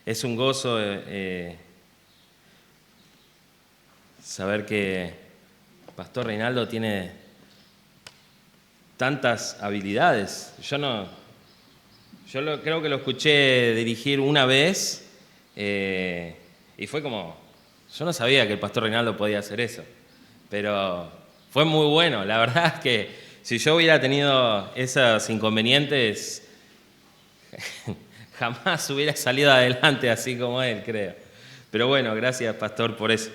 Es un gozo saber que Pastor Reinaldo tiene tantas habilidades. Creo que lo escuché dirigir una vez y fue como, yo no sabía que el Pastor Reinaldo podía hacer eso, pero fue muy bueno. La verdad es que si yo hubiera tenido esos inconvenientes, jamás hubiera salido adelante así como él, creo. Pero bueno, gracias, Pastor, por eso.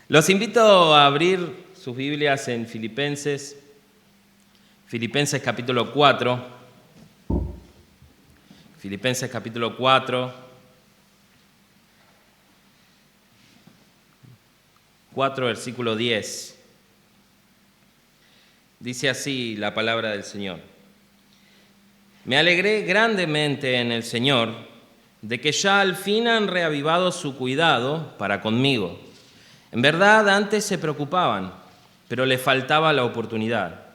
Los invito a abrir sus Biblias en Filipenses capítulo 4. Filipenses capítulo 4. 4, versículo 10. Dice así la palabra del Señor. Me alegré grandemente en el Señor de que ya al fin han reavivado su cuidado para conmigo. En verdad, antes se preocupaban, pero le faltaba la oportunidad.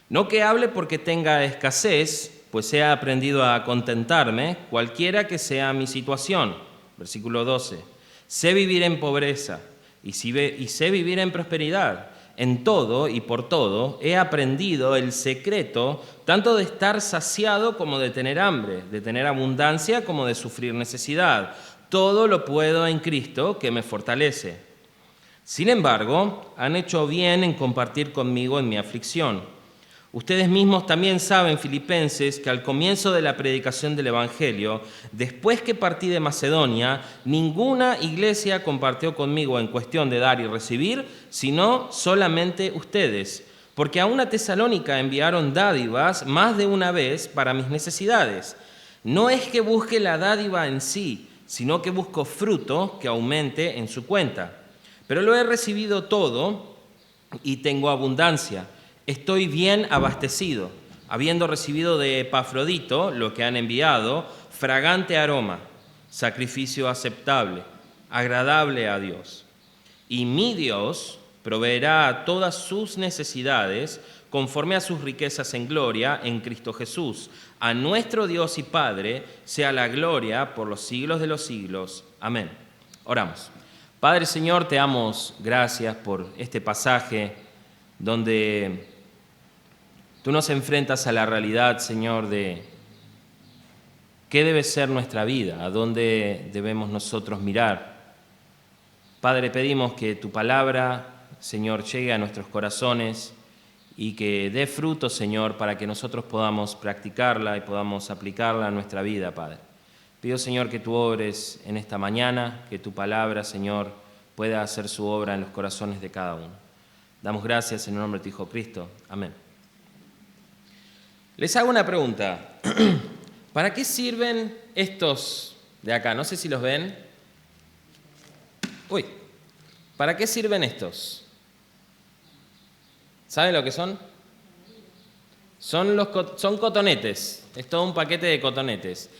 No que hable porque tenga escasez, pues he aprendido a contentarme, cualquiera que sea mi situación. Versículo 12. Sé vivir en pobreza y sé vivir en prosperidad. En todo y por todo he aprendido el secreto tanto de estar saciado como de tener hambre, de tener abundancia como de sufrir necesidad. Todo lo puedo en Cristo que me fortalece. Sin embargo, han hecho bien en compartir conmigo en mi aflicción. Ustedes mismos también saben, filipenses, que al comienzo de la predicación del Evangelio, después que partí de Macedonia, ninguna iglesia compartió conmigo en cuestión de dar y recibir, sino solamente ustedes, porque a una Tesalónica enviaron dádivas más de una vez para mis necesidades. No es que busque la dádiva en sí, sino que busco fruto que aumente en su cuenta. Pero lo he recibido todo y tengo abundancia. Estoy bien abastecido, habiendo recibido de Epafrodito lo que han enviado, fragante aroma, sacrificio aceptable, agradable a Dios. Y mi Dios proveerá a todas sus necesidades conforme a sus riquezas en gloria en Cristo Jesús. A nuestro Dios y Padre sea la gloria por los siglos de los siglos. Amén. Oramos. Padre Señor, te damos gracias por este pasaje donde tú nos enfrentas a la realidad, Señor, de qué debe ser nuestra vida, a dónde debemos nosotros mirar. Padre, pedimos que tu palabra, Señor, llegue a nuestros corazones y que dé fruto, Señor, para que nosotros podamos practicarla y podamos aplicarla a nuestra vida, Padre. Pido, Señor, que tú obres en esta mañana, que tu palabra, Señor, pueda hacer su obra en los corazones de cada uno. Damos gracias en el nombre de tu Hijo Cristo. Amén. Les hago una pregunta. ¿Para qué sirven estos de acá? No sé si los ven. ¿Para qué sirven estos? ¿Saben lo que son? Son cotonetes. Es todo un paquete de cotonetes.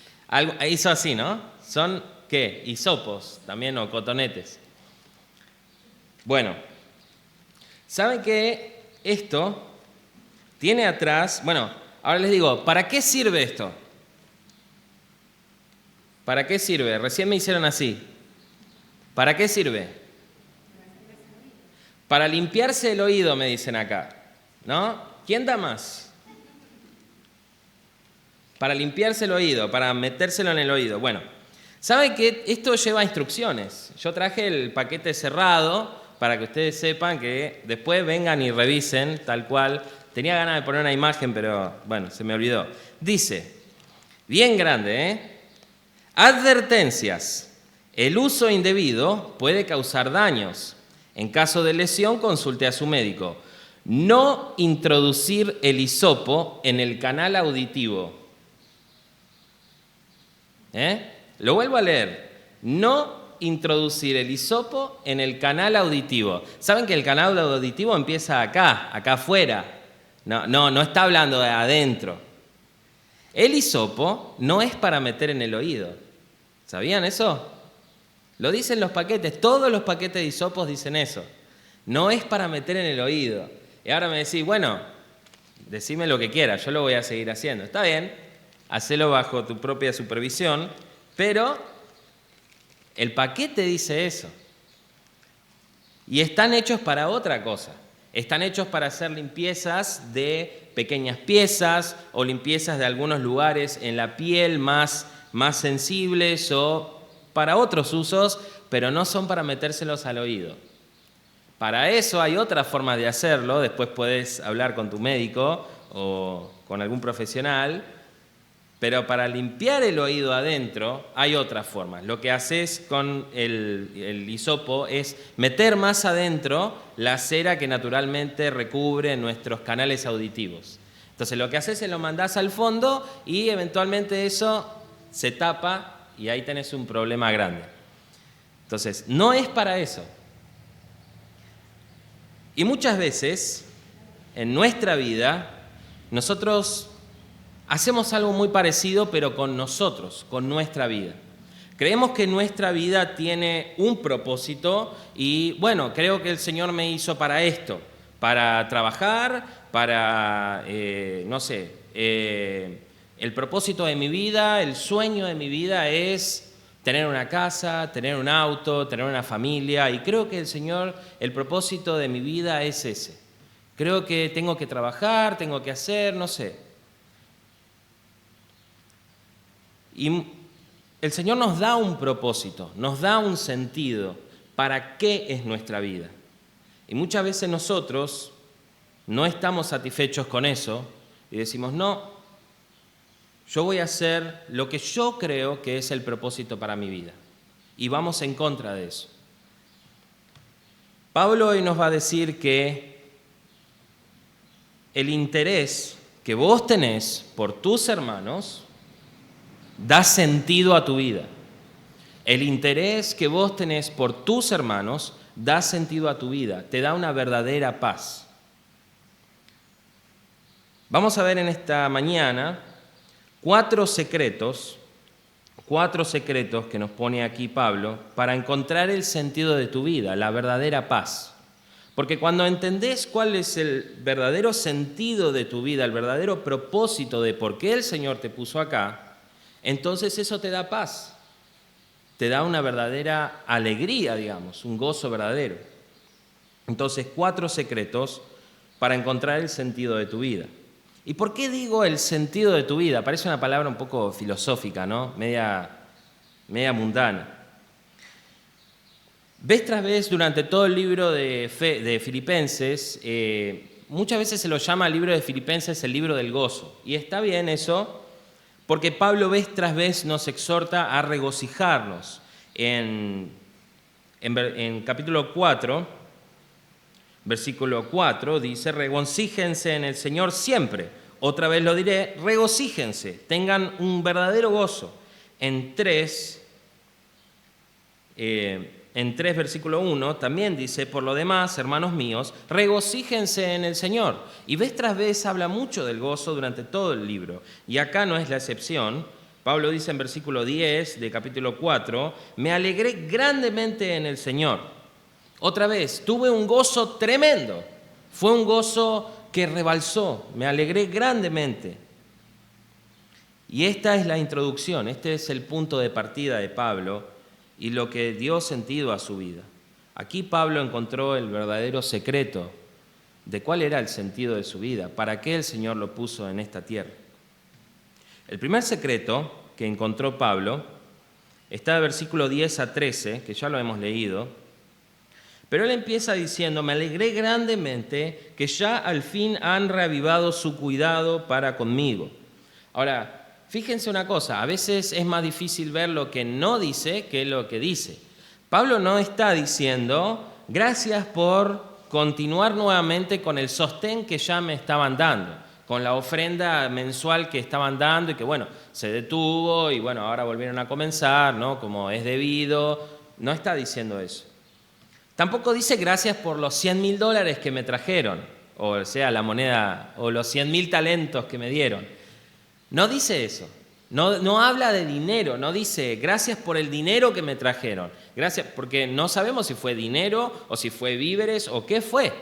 Hizo así, ¿no? ¿Son qué? Hisopos también o cotonetes. Bueno, ¿saben que esto tiene atrás? Bueno, ahora les digo, ¿para qué sirve esto? ¿Para qué sirve? Recién me hicieron así. ¿Para qué sirve? Para limpiarse el oído, me dicen acá. ¿No? ¿Quién da más? Para limpiarse el oído, para metérselo en el oído. Bueno, ¿saben que esto lleva instrucciones? Yo traje el paquete cerrado para que ustedes sepan que después vengan y revisen tal cual. Tenía ganas de poner una imagen, pero bueno, se me olvidó. Dice, bien grande, Advertencias. El uso indebido puede causar daños. En caso de lesión, consulte a su médico. No introducir el hisopo en el canal auditivo. Lo vuelvo a leer. No introducir el hisopo en el canal auditivo. ¿Saben que el canal auditivo empieza acá afuera? No está hablando de adentro. El hisopo no es para meter en el oído. ¿Sabían eso? Lo dicen los paquetes, todos los paquetes de hisopos dicen eso. No es para meter en el oído. Y ahora me decís, bueno, decime lo que quieras, yo lo voy a seguir haciendo. Está bien, hacelo bajo tu propia supervisión, pero El paquete dice eso. Y están hechos para otra cosa. Están hechos para hacer limpiezas de pequeñas piezas o limpiezas de algunos lugares en la piel más sensibles o para otros usos, pero no son para metérselos al oído. Para eso hay otra forma de hacerlo, después puedes hablar con tu médico o con algún profesional, pero para limpiar el oído adentro hay otras formas. Lo que haces con el hisopo es meter más adentro la cera que naturalmente recubre nuestros canales auditivos. Entonces lo que haces es lo mandás al fondo y eventualmente eso se tapa y ahí tenés un problema grande. Entonces no es para eso. Y muchas veces en nuestra vida nosotros hacemos algo muy parecido, pero con nosotros, con nuestra vida. Creemos que nuestra vida tiene un propósito y, bueno, creo que el Señor me hizo para esto, para trabajar, para, el propósito de mi vida, el sueño de mi vida es tener una casa, tener un auto, tener una familia, y creo que el Señor, el propósito de mi vida es ese. Creo que tengo que trabajar, tengo que hacer, no sé. Y el Señor nos da un propósito, nos da un sentido para qué es nuestra vida. Y muchas veces nosotros no estamos satisfechos con eso y decimos, no, yo voy a hacer lo que yo creo que es el propósito para mi vida. Y vamos en contra de eso. Pablo hoy nos va a decir que el interés que vos tenés por tus hermanos da sentido a tu vida. El interés que vos tenés por tus hermanos da sentido a tu vida, te da una verdadera paz. Vamos a ver en esta mañana cuatro secretos que nos pone aquí Pablo para encontrar el sentido de tu vida, la verdadera paz. Porque cuando entendés cuál es el verdadero sentido de tu vida, el verdadero propósito de por qué el Señor te puso acá, entonces eso te da paz, te da una verdadera alegría, digamos, un gozo verdadero. Entonces, 4 secretos para encontrar el sentido de tu vida. ¿Y por qué digo el sentido de tu vida? Parece una palabra un poco filosófica, ¿no? Media mundana. Vez tras vez, durante todo el libro de Filipenses, muchas veces se lo llama el libro de Filipenses el libro del gozo. Y está bien eso, porque Pablo vez tras vez nos exhorta a regocijarnos. En capítulo 4, versículo 4, dice, regocíjense en el Señor siempre. Otra vez lo diré, regocíjense, tengan un verdadero gozo. En 3, versículo 1, también dice, por lo demás, hermanos míos, regocíjense en el Señor. Y vez tras vez habla mucho del gozo durante todo el libro. Y acá no es la excepción. Pablo dice en versículo 10 de capítulo 4, me alegré grandemente en el Señor. Otra vez, tuve un gozo tremendo. Fue un gozo que rebalsó. Me alegré grandemente. Y esta es la introducción, este es el punto de partida de Pablo y lo que dio sentido a su vida. Aquí Pablo encontró el verdadero secreto de cuál era el sentido de su vida, para qué el Señor lo puso en esta tierra. El primer secreto que encontró Pablo está de versículo 10 a 13, que ya lo hemos leído, pero él empieza diciendo, me alegré grandemente que ya al fin han reavivado su cuidado para conmigo. Ahora, fíjense una cosa, a veces es más difícil ver lo que no dice que lo que dice. Pablo no está diciendo, gracias por continuar nuevamente con el sostén que ya me estaban dando, con la ofrenda mensual que estaban dando y que, bueno, se detuvo y, bueno, ahora volvieron a comenzar, ¿no? Como es debido. No está diciendo eso. Tampoco dice gracias por los $100,000 que me trajeron, o sea, la moneda, o los 100,000 talentos que me dieron. No dice eso. No habla de dinero, no dice gracias por el dinero que me trajeron. Gracias, porque no sabemos si fue dinero o si fue víveres o qué fue.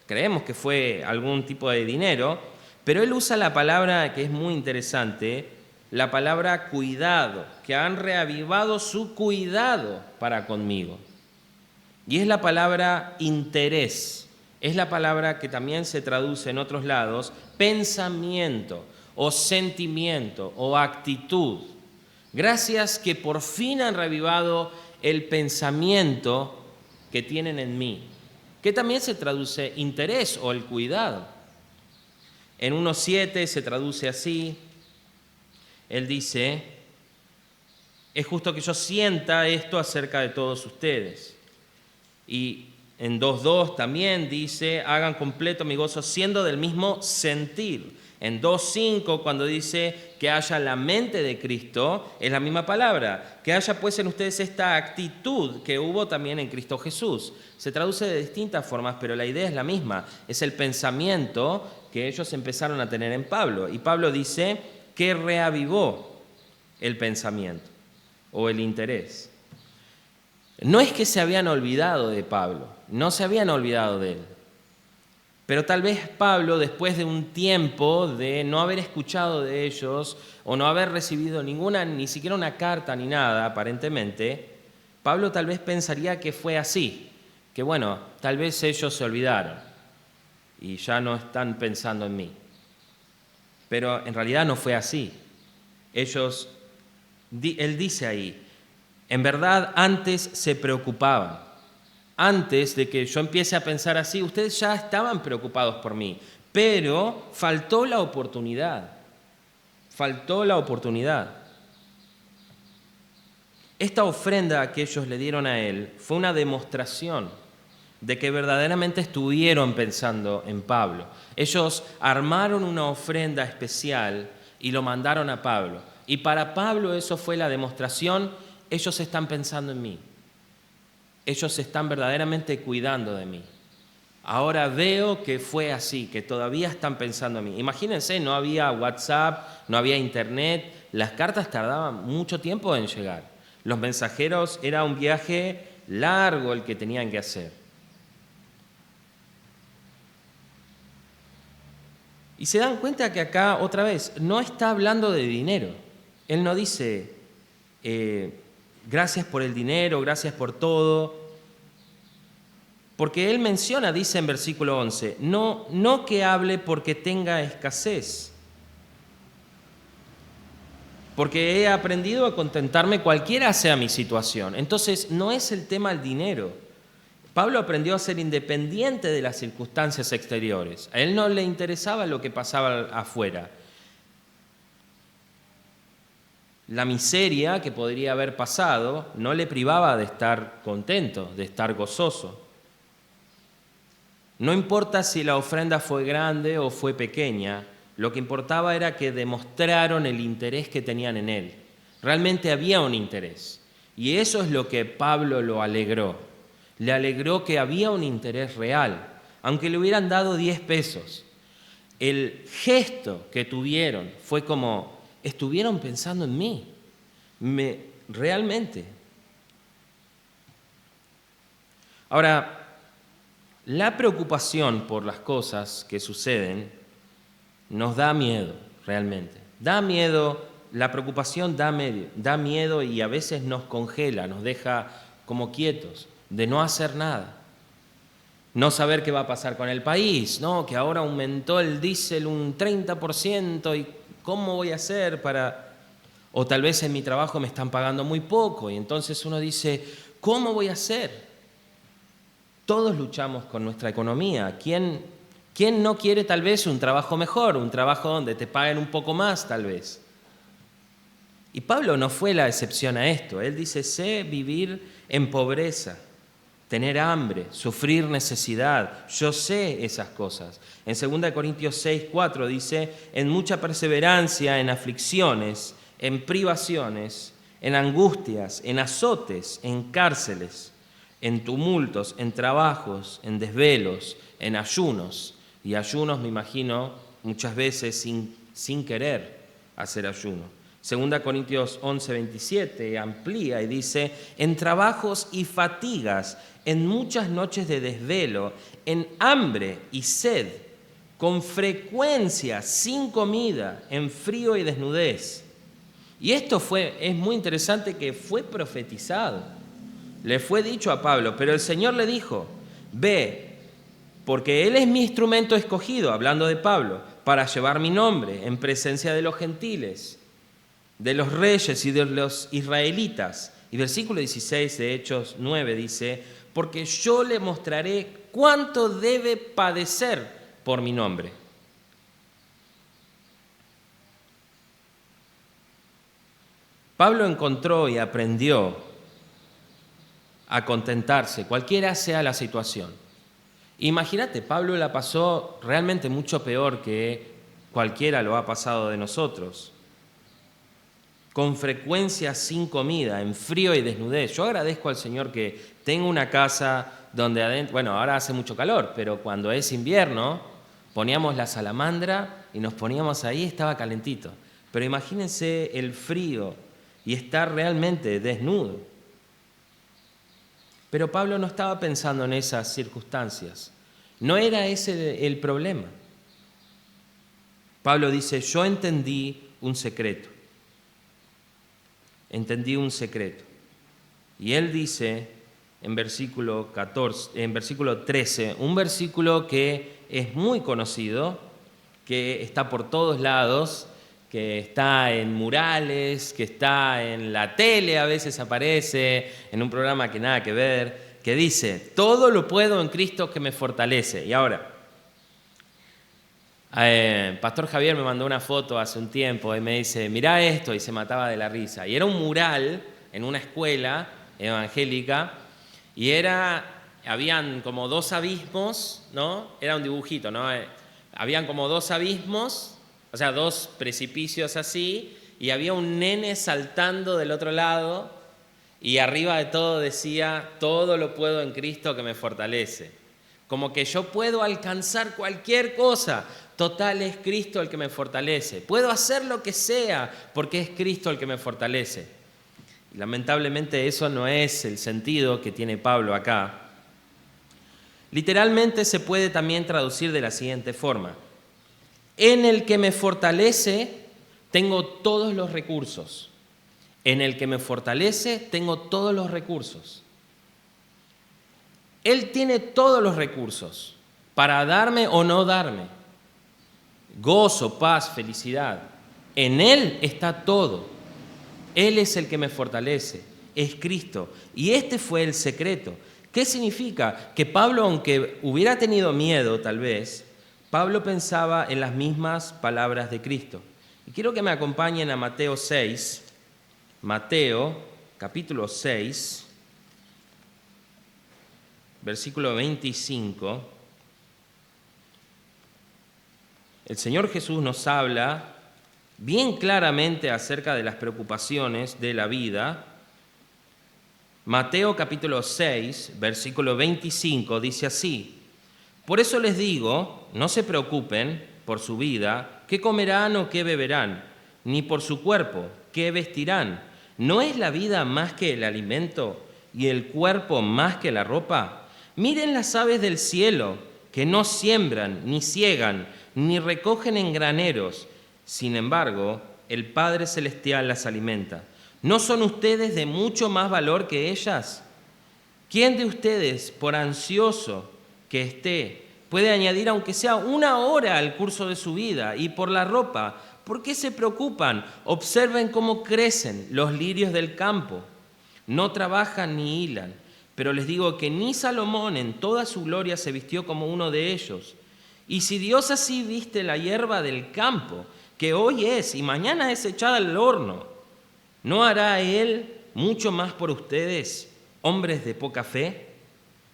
Creemos que fue algún tipo de dinero, pero él usa la palabra que es muy interesante, la palabra cuidado, que han reavivado su cuidado para conmigo. Y es la palabra interés, es la palabra que también se traduce en otros lados, pensamiento o sentimiento o actitud. Gracias que por fin han reavivado el pensamiento que tienen en mí, que también se traduce interés o el cuidado. En 1:7 se traduce así. Él dice, es justo que yo sienta esto acerca de todos ustedes. Y en 2:2 también dice, hagan completo mi gozo siendo del mismo sentir. En 2:5 cuando dice que haya la mente de Cristo, es la misma palabra. Que haya pues en ustedes esta actitud que hubo también en Cristo Jesús. Se traduce de distintas formas, pero la idea es la misma. Es el pensamiento que ellos empezaron a tener en Pablo. Y Pablo dice que reavivó el pensamiento o el interés. No es que se habían olvidado de Pablo, no se habían olvidado de él. Pero tal vez Pablo, después de un tiempo de no haber escuchado de ellos o no haber recibido ni siquiera una carta ni nada, aparentemente, Pablo tal vez pensaría que fue así, que bueno, tal vez ellos se olvidaron y ya no están pensando en mí. Pero en realidad no fue así. Él dice ahí, en verdad antes se preocupaban. Antes de que yo empiece a pensar así, ustedes ya estaban preocupados por mí, pero faltó la oportunidad. Faltó la oportunidad. Esta ofrenda que ellos le dieron a él fue una demostración de que verdaderamente estuvieron pensando en Pablo. Ellos armaron una ofrenda especial y lo mandaron a Pablo. Y para Pablo eso fue la demostración, ellos están pensando en mí. Ellos están verdaderamente cuidando de mí. Ahora veo que fue así, que todavía están pensando en mí. Imagínense, no había WhatsApp, no había internet, las cartas tardaban mucho tiempo en llegar. Los mensajeros, era un viaje largo el que tenían que hacer. Y se dan cuenta que acá, otra vez, no está hablando de dinero. Él no dice, gracias por el dinero, gracias por todo. Porque él menciona, dice en versículo 11, no que hable porque tenga escasez. Porque he aprendido a contentarme cualquiera sea mi situación. Entonces, no es el tema del dinero. Pablo aprendió a ser independiente de las circunstancias exteriores. A él no le interesaba lo que pasaba afuera. La miseria que podría haber pasado no le privaba de estar contento, de estar gozoso. No importa si la ofrenda fue grande o fue pequeña, lo que importaba era que demostraron el interés que tenían en él. Realmente había un interés. Y eso es lo que Pablo lo alegró. Le alegró que había un interés real, aunque le hubieran dado 10 pesos. El gesto que tuvieron fue como, estuvieron pensando en mí, realmente. Ahora, la preocupación por las cosas que suceden nos da miedo, realmente. Da miedo, la preocupación da miedo y a veces nos congela, nos deja como quietos, de no hacer nada. No saber qué va a pasar con el país, ¿no? Que ahora aumentó el diésel un 30% y ¿cómo voy a hacer para...? O tal vez en mi trabajo me están pagando muy poco y entonces uno dice, ¿cómo voy a hacer? Todos luchamos con nuestra economía. ¿Quién no quiere tal vez un trabajo mejor, un trabajo donde te paguen un poco más tal vez? Y Pablo no fue la excepción a esto. Él dice, sé vivir en pobreza, tener hambre, sufrir necesidad. Yo sé esas cosas. En 2 Corintios 6:4 dice, en mucha perseverancia, en aflicciones, en privaciones, en angustias, en azotes, en cárceles, en tumultos, en trabajos, en desvelos, en ayunos. Y ayunos, me imagino, muchas veces sin querer hacer ayuno. 2 Corintios 11:27 amplía y dice, en trabajos y fatigas, en muchas noches de desvelo, en hambre y sed, con frecuencia, sin comida, en frío y desnudez. Y esto es muy interesante que fue profetizado. Le fue dicho a Pablo, pero el Señor le dijo, ve, porque Él es mi instrumento escogido, hablando de Pablo, para llevar mi nombre en presencia de los gentiles, de los reyes y de los israelitas. Y versículo 16 de Hechos 9 dice, porque yo le mostraré cuánto debe padecer por mi nombre. Pablo encontró y aprendió a contentarse, cualquiera sea la situación. Imagínate, Pablo la pasó realmente mucho peor que cualquiera lo ha pasado de nosotros. Con frecuencia sin comida, en frío y desnudez. Yo agradezco al Señor que tengo una casa donde adentro, bueno, ahora hace mucho calor, pero cuando es invierno, poníamos la salamandra y nos poníamos ahí, estaba calentito. Pero imagínense el frío y estar realmente desnudo. Pero Pablo no estaba pensando en esas circunstancias. No era ese el problema. Pablo dice, yo entendí un secreto. Entendí un secreto. Y él dice en versículo 13, un versículo que es muy conocido, que está por todos lados, que está en murales, que está en la tele, a veces aparece en un programa que nada que ver, que dice, todo lo puedo en Cristo que me fortalece. Y ahora, Pastor Javier me mandó una foto hace un tiempo y me dice, mirá esto, y se mataba de la risa. Y era un mural en una escuela evangélica y habían como dos abismos, ¿no? Era un dibujito, ¿no? Habían como dos abismos, o sea, dos precipicios así, y había un nene saltando del otro lado y arriba de todo decía, todo lo puedo en Cristo que me fortalece. Como que yo puedo alcanzar cualquier cosa, total es Cristo el que me fortalece. Puedo hacer lo que sea porque es Cristo el que me fortalece. Y lamentablemente eso no es el sentido que tiene Pablo acá. Literalmente se puede también traducir de la siguiente forma. En el que me fortalece, tengo todos los recursos. En el que me fortalece, tengo todos los recursos. Él tiene todos los recursos para darme o no darme. Gozo, paz, felicidad. En Él está todo. Él es el que me fortalece. Es Cristo. Y este fue el secreto. ¿Qué significa? Que Pablo, aunque hubiera tenido miedo tal vez, Pablo pensaba en las mismas palabras de Cristo. Y quiero que me acompañen a Mateo 6, Mateo capítulo 6, versículo 25. El Señor Jesús nos habla bien claramente acerca de las preocupaciones de la vida. Mateo capítulo 6, versículo 25 dice así: por eso les digo, no se preocupen por su vida, qué comerán o qué beberán, ni por su cuerpo, qué vestirán. ¿No es la vida más que el alimento y el cuerpo más que la ropa? Miren las aves del cielo, que no siembran, ni siegan, ni recogen en graneros. Sin embargo, el Padre Celestial las alimenta. ¿No son ustedes de mucho más valor que ellas? ¿Quién de ustedes, por ansioso que esté, puede añadir aunque sea una hora al curso de su vida? Y por la ropa, ¿por qué se preocupan? Observen cómo crecen los lirios del campo. No trabajan ni hilan, pero les digo que ni Salomón en toda su gloria se vistió como uno de ellos. Y si Dios así viste la hierba del campo, que hoy es y mañana es echada al horno, ¿no hará Él mucho más por ustedes, hombres de poca fe?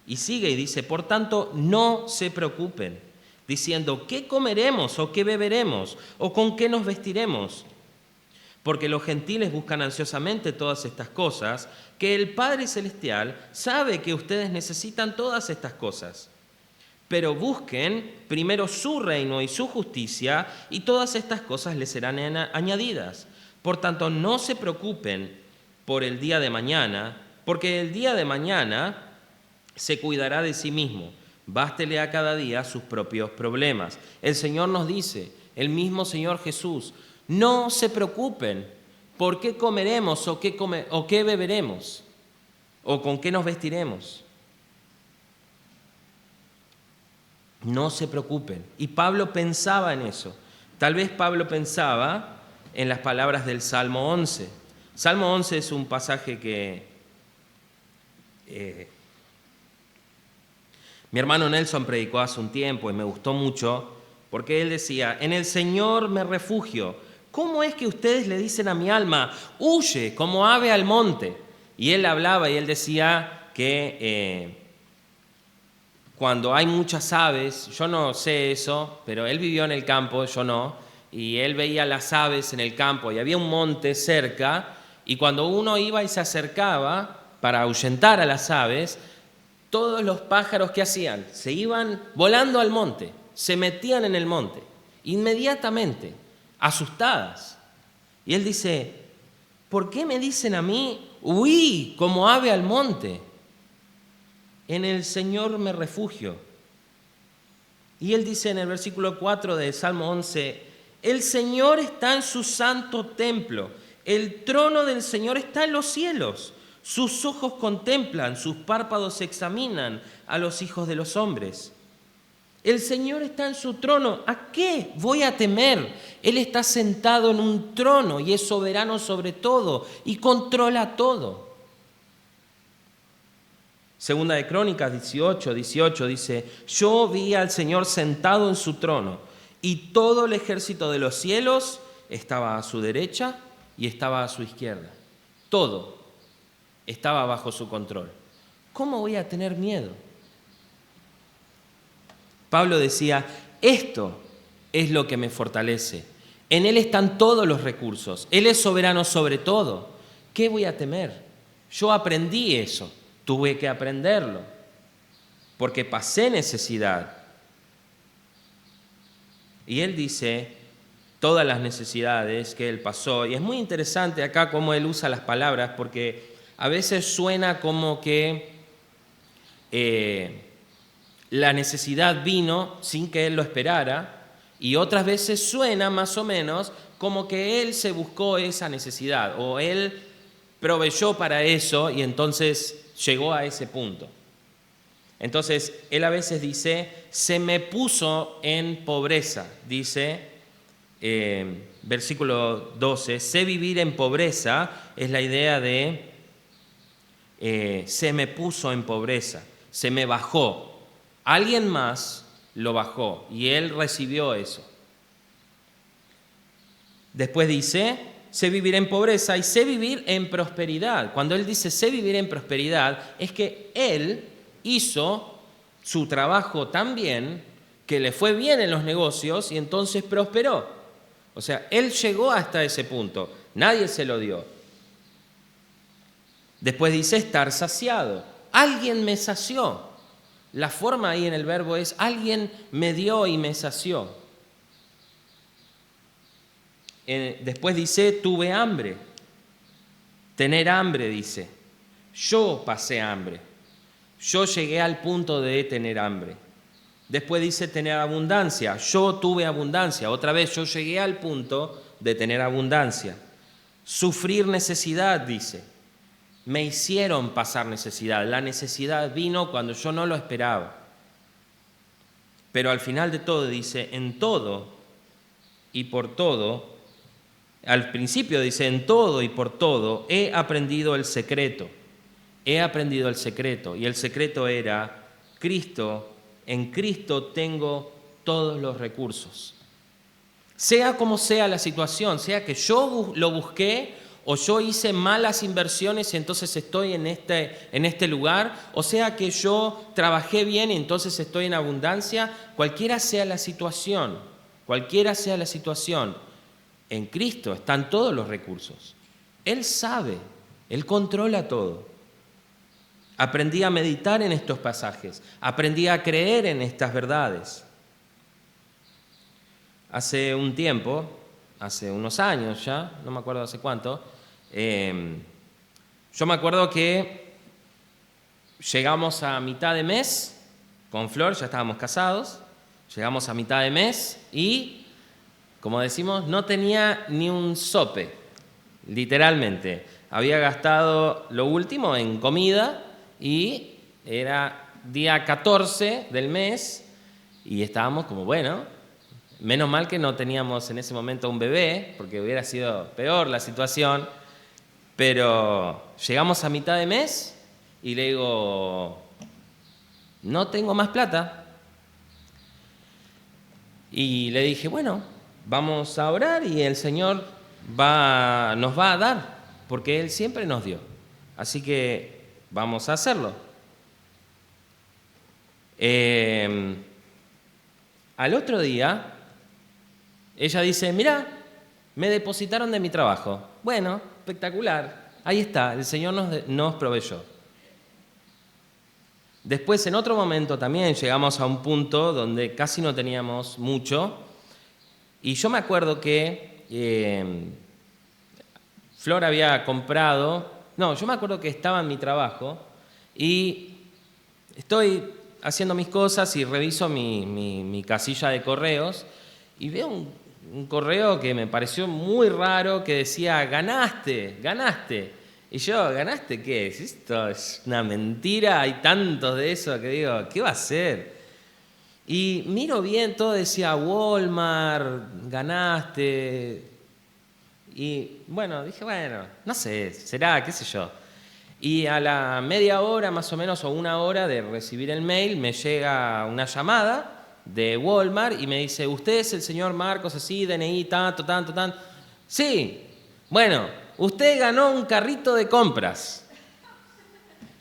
Y sigue y dice, por tanto, no se preocupen, diciendo, ¿qué comeremos o qué beberemos o con qué nos vestiremos? Porque los gentiles buscan ansiosamente todas estas cosas, que el Padre Celestial sabe que ustedes necesitan todas estas cosas. Pero busquen primero su reino y su justicia, y todas estas cosas les serán añadidas. Por tanto, no se preocupen por el día de mañana, porque el día de mañana se cuidará de sí mismo. Bástele a cada día sus propios problemas. El Señor nos dice, el mismo Señor Jesús, no se preocupen ¿por qué comeremos o qué beberemos? ¿O con qué nos vestiremos? No se preocupen. Y Pablo pensaba en eso. Tal vez Pablo pensaba en las palabras del Salmo 11. Salmo 11 es un pasaje que mi hermano Nelson predicó hace un tiempo y me gustó mucho porque él decía, en el Señor me refugio. ¿Cómo es que ustedes le dicen a mi alma, huye como ave al monte? Y él hablaba y él decía que cuando hay muchas aves, yo no sé eso, pero él vivió en el campo, yo no, y él veía las aves en el campo y había un monte cerca, y cuando uno iba y se acercaba para ahuyentar a las aves, todos los pájaros que hacían, se iban volando al monte, se metían en el monte, inmediatamente, asustadas. Y él dice, ¿por qué me dicen a mí, huí como ave al monte? En el Señor me refugio. Y él dice en el versículo 4 del Salmo 11, el Señor está en su santo templo, el trono del Señor está en los cielos, sus ojos contemplan, sus párpados examinan a los hijos de los hombres. El Señor está en su trono, ¿a qué voy a temer? Él está sentado en un trono y es soberano sobre todo y controla todo. Segunda de Crónicas 18 dice, yo vi al Señor sentado en su trono y todo el ejército de los cielos estaba a su derecha y estaba a su izquierda. Todo estaba bajo su control. ¿Cómo voy a tener miedo? Pablo decía, esto es lo que me fortalece. En Él están todos los recursos. Él es soberano sobre todo. ¿Qué voy a temer? Yo aprendí eso. Tuve que aprenderlo, porque pasé necesidad. Y él dice todas las necesidades que él pasó. Y es muy interesante acá cómo él usa las palabras, porque a veces suena como que la necesidad vino sin que él lo esperara, y otras veces suena más o menos como que él se buscó esa necesidad, o él proveyó para eso y entonces llegó a ese punto. Entonces, él a veces dice, se me puso en pobreza, dice, versículo 12, sé vivir en pobreza, es la idea de, se me puso en pobreza, se me bajó. Alguien más lo bajó y él recibió eso. Después dice, sé vivir en pobreza y sé vivir en prosperidad. Cuando él dice sé vivir en prosperidad, es que él hizo su trabajo tan bien que le fue bien en los negocios y entonces prosperó. O sea, él llegó hasta ese punto. Nadie se lo dio. Después dice estar saciado. Alguien me sació. La forma ahí en el verbo es alguien me dio y me sació. Después dice, tuve hambre. Tener hambre, dice. Yo pasé hambre. Yo llegué al punto de tener hambre. Después dice tener abundancia. Yo tuve abundancia. Otra vez, yo llegué al punto de tener abundancia. Sufrir necesidad, dice. Me hicieron pasar necesidad. La necesidad vino cuando yo no lo esperaba. Pero al final de todo dice, en todo y por todo. Al principio dice, en todo y por todo he aprendido el secreto. He aprendido el secreto. Y el secreto era, Cristo, en Cristo tengo todos los recursos. Sea como sea la situación, sea que yo lo busqué o yo hice malas inversiones y entonces estoy en este lugar, o sea que yo trabajé bien y entonces estoy en abundancia, cualquiera sea la situación, en Cristo están todos los recursos. Él sabe, Él controla todo. Aprendí a meditar en estos pasajes, aprendí a creer en estas verdades. Hace un tiempo, hace unos años ya, no me acuerdo hace cuánto, yo me acuerdo que llegamos a mitad de mes, con Flor ya estábamos casados, llegamos a mitad de mes y, como decimos, no tenía ni un sope. literalmente. Había gastado lo último en comida y era día 14 del mes y estábamos como, bueno, menos mal que no teníamos en ese momento un bebé, porque hubiera sido peor la situación, pero llegamos a mitad de mes y le digo, no tengo más plata. Y le dije, bueno, vamos a orar y el Señor nos va a dar, porque Él siempre nos dio. Así que vamos a hacerlo. Al otro día, ella dice, mirá, me depositaron de mi trabajo. Bueno, espectacular. Ahí está, el Señor nos proveyó. Después, en otro momento también llegamos a un punto donde casi no teníamos mucho. Y yo me acuerdo que Flor había comprado... No, yo me acuerdo que estaba en mi trabajo y estoy haciendo mis cosas y reviso mi casilla de correos y veo un correo que me pareció muy raro que decía, ganaste. Y yo, ¿ganaste qué? Esto es una mentira, hay tantos de eso que digo, ¿qué va a ser? Y miro bien, todo decía Walmart, ganaste. Y bueno, dije, bueno, no sé, será, qué sé yo. Y a la media hora más o menos, o una hora de recibir el mail, me llega una llamada de Walmart y me dice, ¿usted es el señor Marcos así, DNI, tanto? Sí, bueno, usted ganó un carrito de compras.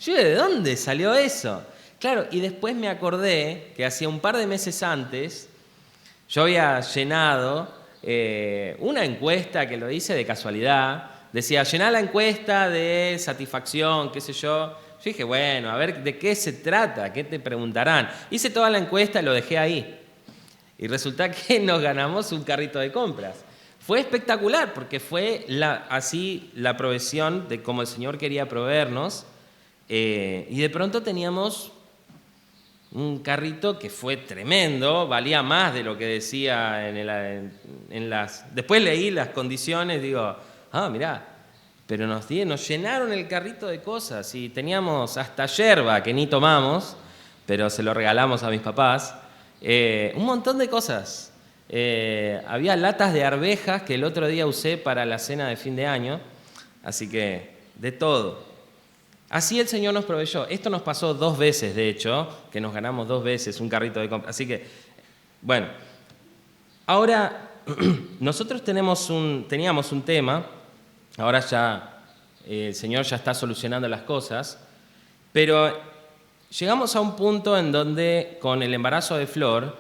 Yo, ¿de dónde salió eso? Claro, y después me acordé que hacía un par de meses antes yo había llenado una encuesta que lo hice de casualidad. Decía, llená la encuesta de satisfacción, qué sé yo. Yo dije, bueno, a ver, ¿de qué se trata? ¿Qué te preguntarán? Hice toda la encuesta y lo dejé ahí. Y resulta que nos ganamos un carrito de compras. Fue espectacular porque fue así la provisión de cómo el Señor quería proveernos. Y de pronto teníamos un carrito que fue tremendo, valía más de lo que decía en las... Después leí las condiciones, digo, mirá, pero nos llenaron el carrito de cosas y teníamos hasta yerba que ni tomamos, pero se lo regalamos a mis papás, un montón de cosas. Había latas de arvejas que el otro día usé para la cena de fin de año, así que de todo. Así el Señor nos proveyó. Esto nos pasó 2 veces, de hecho, que nos ganamos 2 veces un carrito de compra. Así que, bueno, ahora nosotros teníamos un tema, ahora ya el Señor ya está solucionando las cosas, pero llegamos a un punto en donde con el embarazo de Flor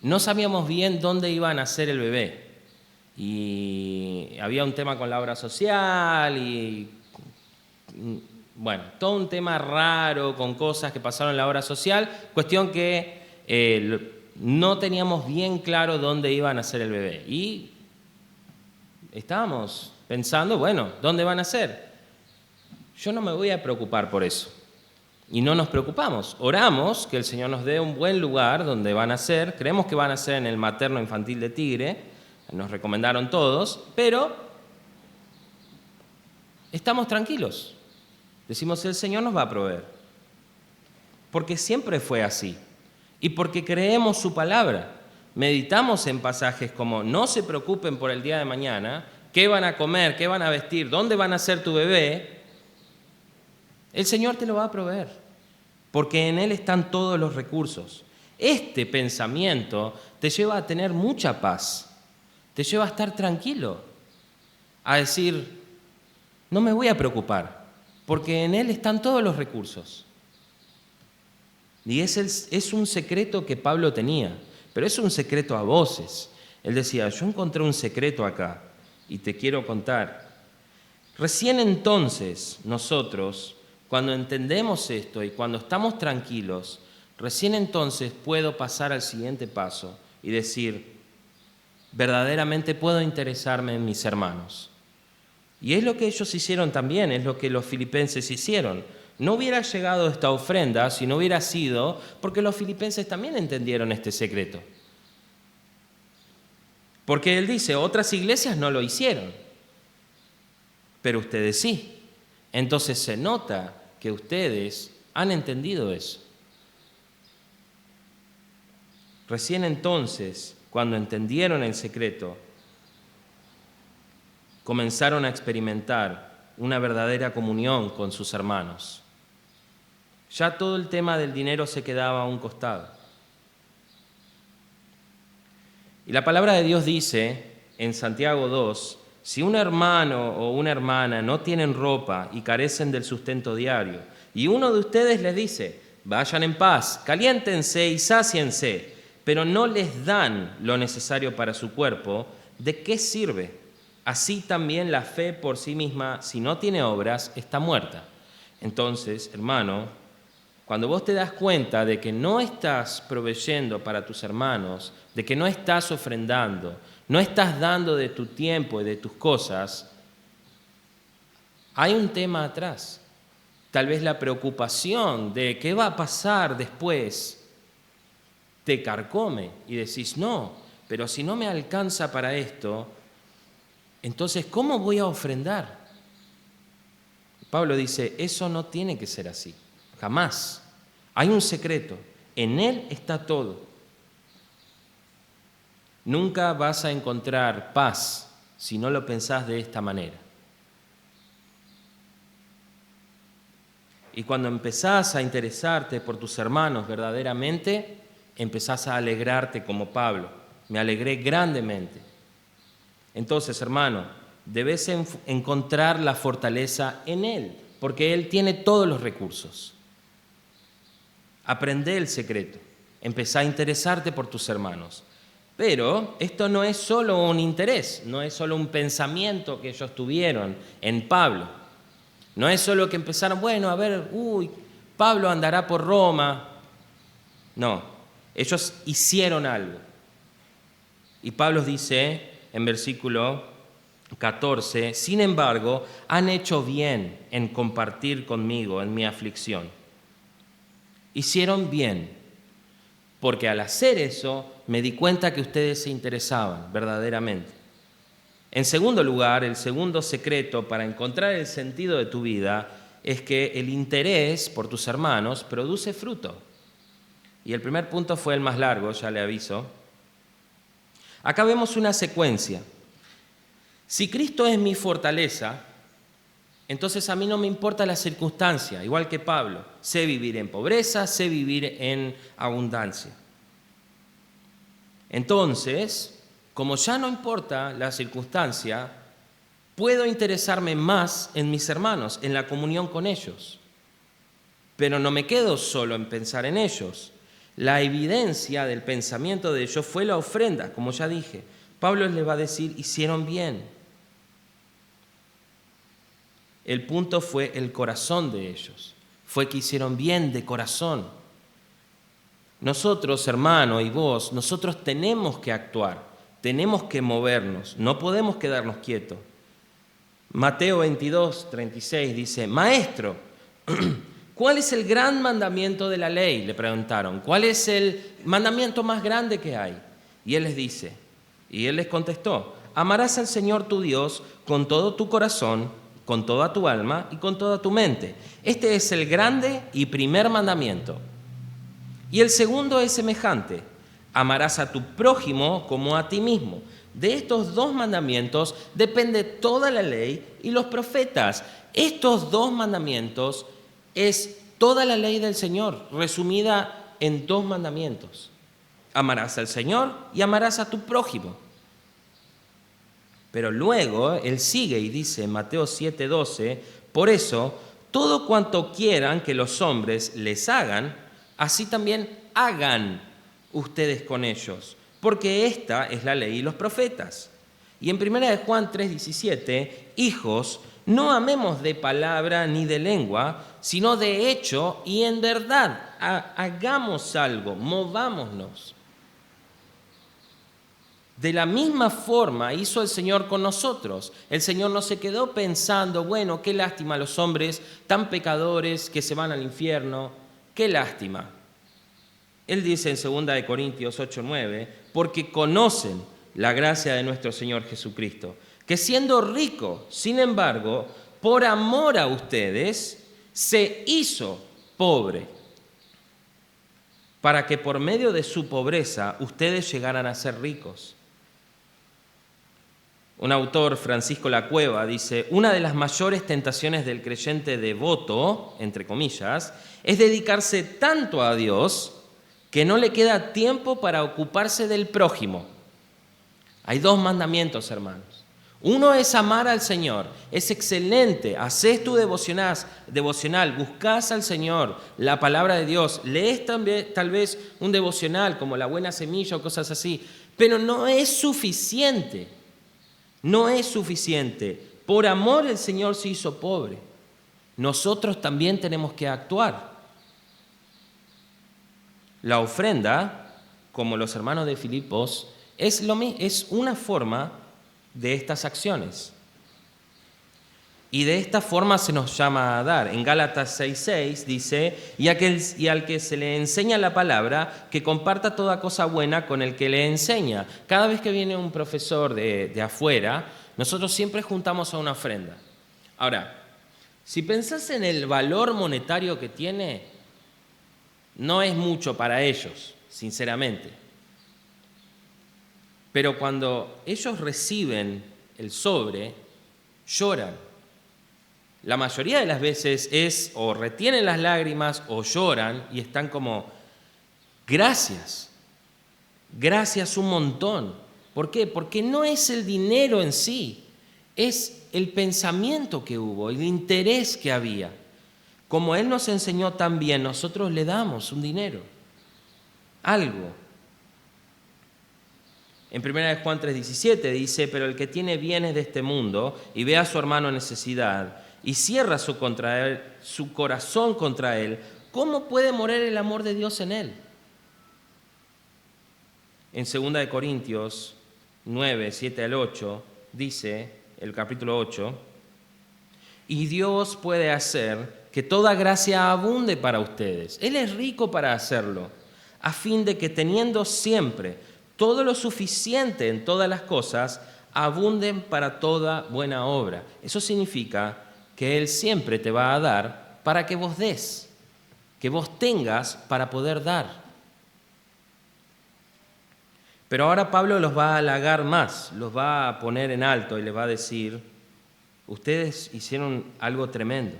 no sabíamos bien dónde iba a nacer el bebé. Y había un tema con la obra social y, bueno, todo un tema raro con cosas que pasaron en la obra social, cuestión que no teníamos bien claro dónde iba a nacer el bebé. Y estábamos pensando, bueno, ¿dónde va a nacer? Yo no me voy a preocupar por eso. Y no nos preocupamos. Oramos que el Señor nos dé un buen lugar donde va a nacer. Creemos que va a nacer en el materno infantil de Tigre. Nos recomendaron todos, pero estamos tranquilos. Decimos, el Señor nos va a proveer. Porque siempre fue así. Y porque creemos su palabra. Meditamos en pasajes como, no se preocupen por el día de mañana, qué van a comer, qué van a vestir, dónde van a ser tu bebé. El Señor te lo va a proveer. Porque en Él están todos los recursos. Este pensamiento te lleva a tener mucha paz. Te lleva a estar tranquilo, a decir, no me voy a preocupar, porque en Él están todos los recursos. Y es un secreto que Pablo tenía, pero es un secreto a voces. Él decía, yo encontré un secreto acá y te quiero contar. Recién entonces nosotros, cuando entendemos esto y cuando estamos tranquilos, recién entonces puedo pasar al siguiente paso y decir, verdaderamente puedo interesarme en mis hermanos. Y es lo que ellos hicieron también, es lo que los filipenses hicieron. No hubiera llegado esta ofrenda si no hubiera sido porque los filipenses también entendieron este secreto. Porque él dice, otras iglesias no lo hicieron, pero ustedes sí. Entonces se nota que ustedes han entendido eso. Recién entonces, cuando entendieron el secreto, comenzaron a experimentar una verdadera comunión con sus hermanos. Ya todo el tema del dinero se quedaba a un costado. Y la palabra de Dios dice en Santiago 2, si un hermano o una hermana no tienen ropa y carecen del sustento diario, y uno de ustedes les dice, vayan en paz, caliéntense y sáciense, pero no les dan lo necesario para su cuerpo, ¿de qué sirve? Así también la fe por sí misma, si no tiene obras, está muerta. Entonces, hermano, cuando vos te das cuenta de que no estás proveyendo para tus hermanos, de que no estás ofrendando, no estás dando de tu tiempo y de tus cosas, hay un tema atrás. Tal vez la preocupación de qué va a pasar después te carcome y decís, no, pero si no me alcanza para esto, entonces, ¿cómo voy a ofrendar? Pablo dice, eso no tiene que ser así, jamás. Hay un secreto, en él está todo. Nunca vas a encontrar paz si no lo pensás de esta manera. Y cuando empezás a interesarte por tus hermanos verdaderamente, empezás a alegrarte como Pablo. Me alegré grandemente. Entonces, hermano, debes encontrar la fortaleza en Él, porque Él tiene todos los recursos. Aprende el secreto, empezá a interesarte por tus hermanos. Pero esto no es solo un interés, no es solo un pensamiento que ellos tuvieron en Pablo. No es solo que empezaron, bueno, a ver, Pablo andará por Roma. No, ellos hicieron algo. Y Pablo dice en versículo 14, sin embargo, han hecho bien en compartir conmigo en mi aflicción. Hicieron bien, porque al hacer eso me di cuenta que ustedes se interesaban verdaderamente. En segundo lugar, el segundo secreto para encontrar el sentido de tu vida es que el interés por tus hermanos produce fruto. Y el primer punto fue el más largo, ya le aviso. Acá vemos una secuencia. Si Cristo es mi fortaleza, entonces a mí no me importa la circunstancia, igual que Pablo. Sé vivir en pobreza, sé vivir en abundancia. Entonces, como ya no importa la circunstancia, puedo interesarme más en mis hermanos, en la comunión con ellos. Pero no me quedo solo en pensar en ellos. La evidencia del pensamiento de ellos fue la ofrenda, como ya dije. Pablo les va a decir, hicieron bien. El punto fue el corazón de ellos. Fue que hicieron bien de corazón. Nosotros, hermano, y vos, nosotros tenemos que actuar, tenemos que movernos, no podemos quedarnos quietos. Mateo 22, 36 dice, Maestro, ¿cuál es el gran mandamiento de la ley? Le preguntaron, ¿cuál es el mandamiento más grande que hay? Y él les contestó, amarás al Señor tu Dios con todo tu corazón, con toda tu alma y con toda tu mente. Este es el grande y primer mandamiento. Y el segundo es semejante, amarás a tu prójimo como a ti mismo. De estos dos mandamientos depende toda la ley y los profetas. Estos dos mandamientos es toda la ley del Señor, resumida en dos mandamientos. Amarás al Señor y amarás a tu prójimo. Pero luego él sigue y dice en Mateo 7:12, por eso, todo cuanto quieran que los hombres les hagan, así también hagan ustedes con ellos, porque esta es la ley y los profetas. Y en 1 de Juan 3:17, hijos, no amemos de palabra ni de lengua, sino de hecho y en verdad. Hagamos algo, movámonos. De la misma forma hizo el Señor con nosotros. El Señor no se quedó pensando, bueno, qué lástima los hombres tan pecadores que se van al infierno, qué lástima. Él dice en 2 de Corintios 8:9, porque conocen la gracia de nuestro Señor Jesucristo, que siendo rico, sin embargo, por amor a ustedes, se hizo pobre, para que por medio de su pobreza ustedes llegaran a ser ricos. Un autor, Francisco Lacueva, dice: una de las mayores tentaciones del creyente devoto, entre comillas, es dedicarse tanto a Dios que no le queda tiempo para ocuparse del prójimo. Hay dos mandamientos, hermanos. Uno es amar al Señor. Es excelente. Hacés tu devocional, buscás al Señor, la palabra de Dios, lees también, tal vez un devocional como La Buena Semilla o cosas así, pero no es suficiente. No es suficiente. Por amor el Señor se hizo pobre. Nosotros también tenemos que actuar. La ofrenda, como los hermanos de Filipos, es una forma de estas acciones. Y de esta forma se nos llama a dar. En Gálatas 6:6 dice: y al que se le enseña la palabra, que comparta toda cosa buena con el que le enseña. Cada vez que viene un profesor de afuera, nosotros siempre juntamos a una ofrenda. Ahora, si pensás en el valor monetario que tiene, no es mucho para ellos, sinceramente. Pero cuando ellos reciben el sobre, lloran. La mayoría de las veces es o retienen las lágrimas o lloran y están como: gracias, gracias un montón. ¿Por qué? Porque no es el dinero en sí, es el pensamiento que hubo, el interés que había. Como Él nos enseñó también, nosotros le damos un dinero, algo. En 1 Juan 3:17 dice: pero el que tiene bienes de este mundo y ve a su hermano en necesidad y cierra su corazón contra él, ¿cómo puede morar el amor de Dios en él? En 2 Corintios 9:7-8 dice, el capítulo 8: y Dios puede hacer que toda gracia abunde para ustedes. Él es rico para hacerlo, a fin de que teniendo siempre todo lo suficiente en todas las cosas, abunden para toda buena obra. Eso significa que Él siempre te va a dar para que vos des, que vos tengas para poder dar. Pero ahora Pablo los va a halagar más, los va a poner en alto y les va a decir: ustedes hicieron algo tremendo.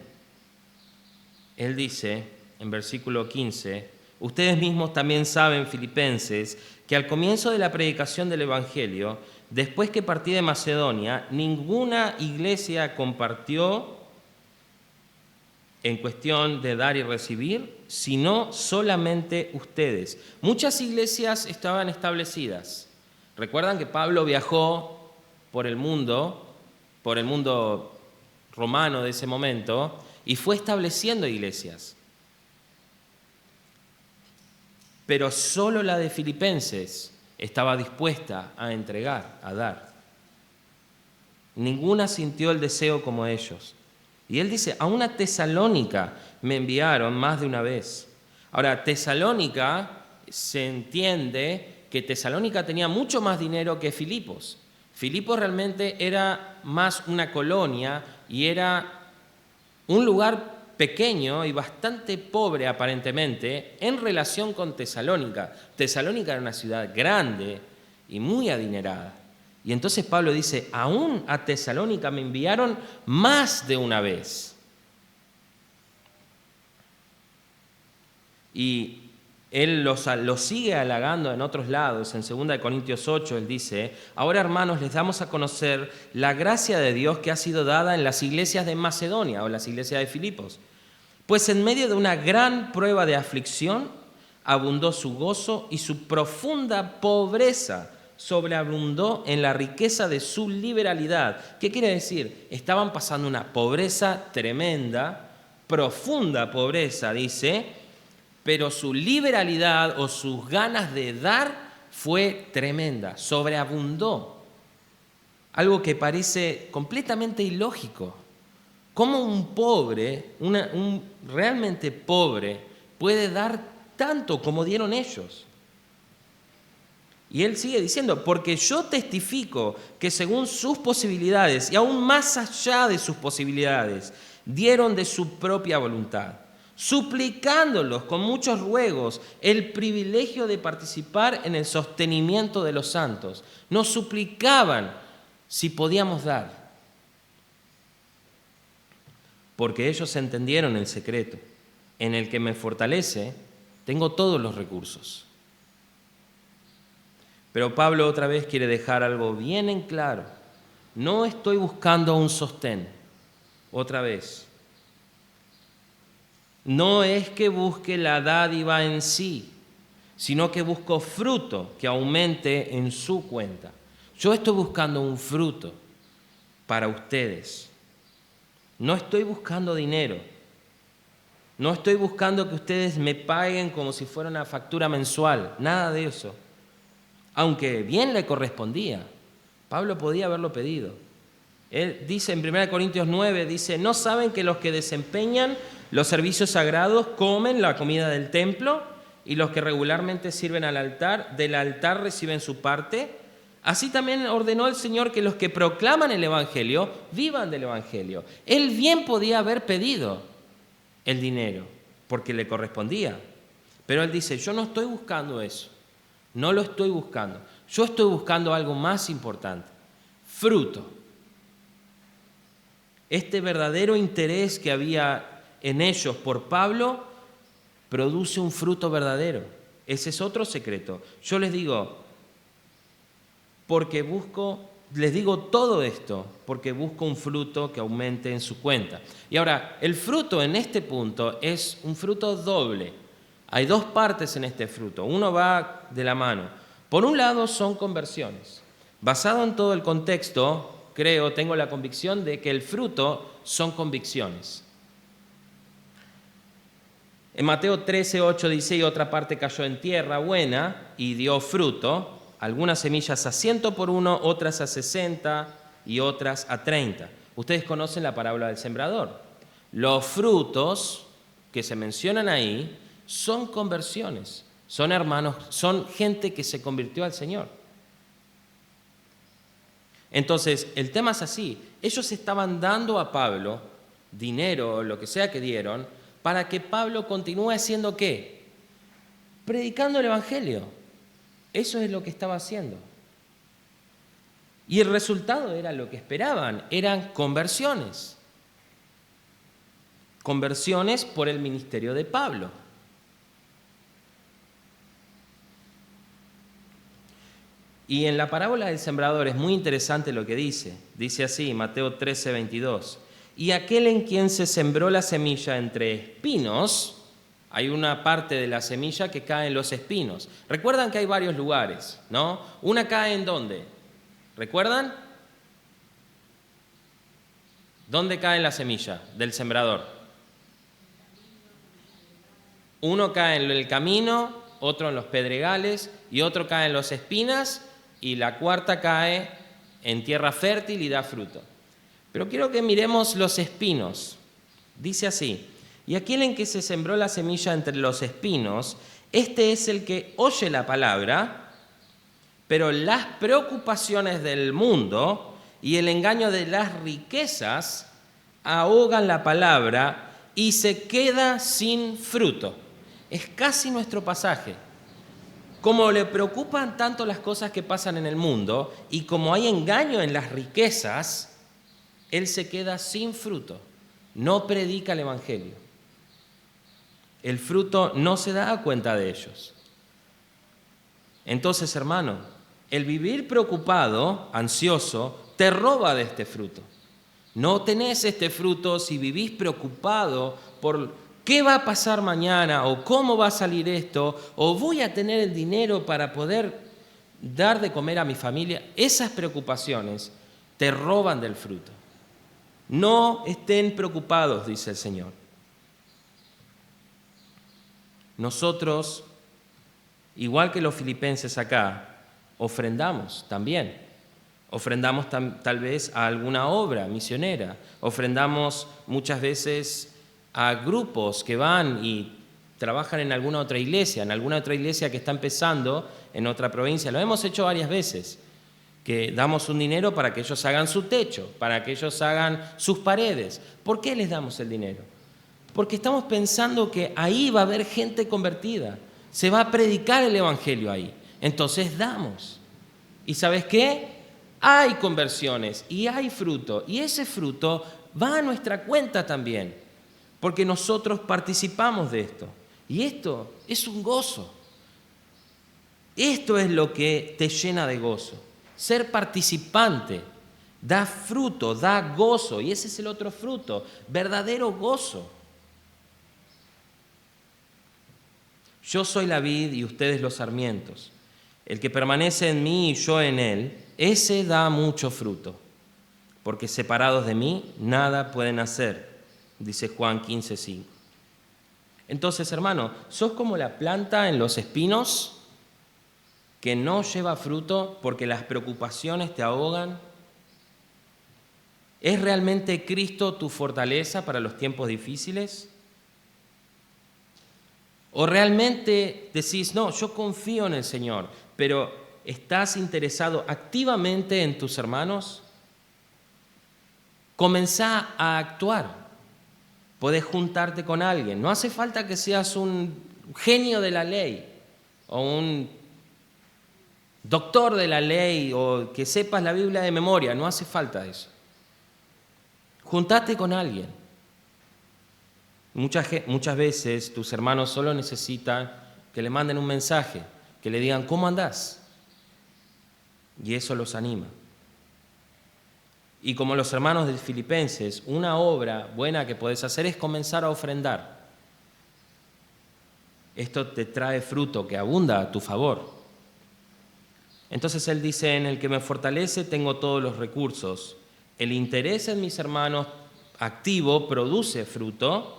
Él dice en versículo 15: ustedes mismos también saben, filipenses, que al comienzo de la predicación del Evangelio, después que partí de Macedonia, ninguna iglesia compartió en cuestión de dar y recibir, sino solamente ustedes. Muchas iglesias estaban establecidas. Recuerdan que Pablo viajó por el mundo romano de ese momento, y fue estableciendo iglesias. Pero solo la de Filipenses estaba dispuesta a entregar, a dar. Ninguna sintió el deseo como ellos. Y él dice: a una Tesalónica me enviaron más de una vez. Ahora, Tesalónica, se entiende que Tesalónica tenía mucho más dinero que Filipos. Filipos realmente era más una colonia y era un lugar pequeño y bastante pobre aparentemente en relación con Tesalónica. Tesalónica era una ciudad grande y muy adinerada. Y entonces Pablo dice: aún a Tesalónica me enviaron más de una vez. Y él los sigue halagando en otros lados. En 2 Corintios 8 él dice: ahora, hermanos, les damos a conocer la gracia de Dios que ha sido dada en las iglesias de Macedonia o las iglesias de Filipos. Pues en medio de una gran prueba de aflicción abundó su gozo, y su profunda pobreza sobreabundó en la riqueza de su liberalidad. ¿Qué quiere decir? Estaban pasando una pobreza tremenda, profunda pobreza, dice, pero su liberalidad o sus ganas de dar fue tremenda, sobreabundó. Algo que parece completamente ilógico. ¿Cómo un pobre, un realmente pobre, puede dar tanto como dieron ellos? Y él sigue diciendo, porque yo testifico que según sus posibilidades y aún más allá de sus posibilidades, dieron de su propia voluntad, suplicándolos con muchos ruegos el privilegio de participar en el sostenimiento de los santos. Nos suplicaban si podíamos dar, porque ellos entendieron el secreto, en el que me fortalece, tengo todos los recursos. Pero Pablo otra vez quiere dejar algo bien en claro. No estoy buscando un sostén, otra vez. No es que busque la dádiva en sí, sino que busco fruto que aumente en su cuenta. Yo estoy buscando un fruto para ustedes. No estoy buscando dinero. No estoy buscando que ustedes me paguen como si fuera una factura mensual. Nada de eso. Aunque bien le correspondía. Pablo podía haberlo pedido. Él dice en 1 Corintios 9, dice, ¿no saben que los que desempeñan los servicios sagrados comen la comida del templo y los que regularmente sirven al altar, del altar reciben su parte? Así también ordenó el Señor que los que proclaman el Evangelio vivan del Evangelio. Él bien podía haber pedido el dinero porque le correspondía. Pero él dice, yo no estoy buscando eso. No lo estoy buscando. Yo estoy buscando algo más importante. Fruto. Este verdadero interés que había en ellos por Pablo produce un fruto verdadero. Ese es otro secreto. Yo les digo, les digo todo esto porque busco un fruto que aumente en su cuenta. Y ahora, el fruto en este punto es un fruto doble. Hay dos partes en este fruto. Uno va de la mano. Por un lado son conversiones. Basado en todo el contexto, tengo la convicción de que el fruto son convicciones. En Mateo 13:8 dice, y otra parte cayó en tierra buena y dio fruto, algunas semillas a 100 por uno, otras a 60 y otras a 30. Ustedes conocen la parábola del sembrador. Los frutos que se mencionan ahí son conversiones, son hermanos, son gente que se convirtió al Señor. Entonces, el tema es así. Ellos estaban dando a Pablo dinero o lo que sea que dieron para que Pablo continúe haciendo ¿qué? Predicando el Evangelio. Eso es lo que estaba haciendo. Y el resultado era lo que esperaban, eran conversiones. Conversiones por el ministerio de Pablo. Y en la parábola del sembrador es muy interesante lo que dice. Dice así, Mateo 13:22. Y aquel en quien se sembró la semilla entre espinos, hay una parte de la semilla que cae en los espinos. Recuerdan que hay varios lugares, ¿no? Una cae ¿en dónde? ¿Recuerdan? ¿Dónde cae la semilla del sembrador? Uno cae en el camino, otro en los pedregales y otro cae en las espinas y la cuarta cae en tierra fértil y da fruto. Pero quiero que miremos los espinos. Dice así, y aquel en que se sembró la semilla entre los espinos, este es el que oye la palabra, pero las preocupaciones del mundo y el engaño de las riquezas ahogan la palabra y se queda sin fruto. Es casi nuestro pasaje. Como le preocupan tanto las cosas que pasan en el mundo y como hay engaño en las riquezas, él se queda sin fruto. No predica el Evangelio. El fruto no se da cuenta de ellos. Entonces, hermano, el vivir preocupado, ansioso, te roba de este fruto. No tenés este fruto si vivís preocupado por qué va a pasar mañana o cómo va a salir esto o voy a tener el dinero para poder dar de comer a mi familia. Esas preocupaciones te roban del fruto. No estén preocupados, dice el Señor. Nosotros, igual que los filipenses acá, ofrendamos también. Ofrendamos tal vez a alguna obra misionera. Ofrendamos muchas veces a grupos que van y trabajan en alguna otra iglesia que está empezando en otra provincia. Lo hemos hecho varias veces, que damos un dinero para que ellos hagan su techo, para que ellos hagan sus paredes. ¿Por qué les damos el dinero? Porque estamos pensando que ahí va a haber gente convertida, se va a predicar el evangelio ahí. Entonces damos. ¿Y sabes qué? Hay conversiones y hay fruto, y ese fruto va a nuestra cuenta también, porque nosotros participamos de esto. Y esto es un gozo. Esto es lo que te llena de gozo. Ser participante da fruto, da gozo, y ese es el otro fruto, verdadero gozo. Yo soy la vid y ustedes los sarmientos. El que permanece en mí y yo en él, ese da mucho fruto, porque separados de mí nada pueden hacer, dice Juan 15:5. Entonces, hermano, ¿sos como la planta en los espinos que no lleva fruto porque las preocupaciones te ahogan? ¿Es realmente Cristo tu fortaleza para los tiempos difíciles? ¿O realmente decís, no, yo confío en el Señor, pero estás interesado activamente en tus hermanos? Comenzá a actuar. Podés juntarte con alguien. No hace falta que seas un genio de la ley o un doctor de la ley o que sepas la Biblia de memoria. No hace falta eso. Juntate con alguien. Muchas veces tus hermanos solo necesitan que le manden un mensaje, que le digan, ¿cómo andás? Y eso los anima. Y como los hermanos de Filipenses, una obra buena que podés hacer es comenzar a ofrendar. Esto te trae fruto que abunda a tu favor. Entonces él dice, en el que me fortalece tengo todos los recursos. El interés en mis hermanos activo produce fruto.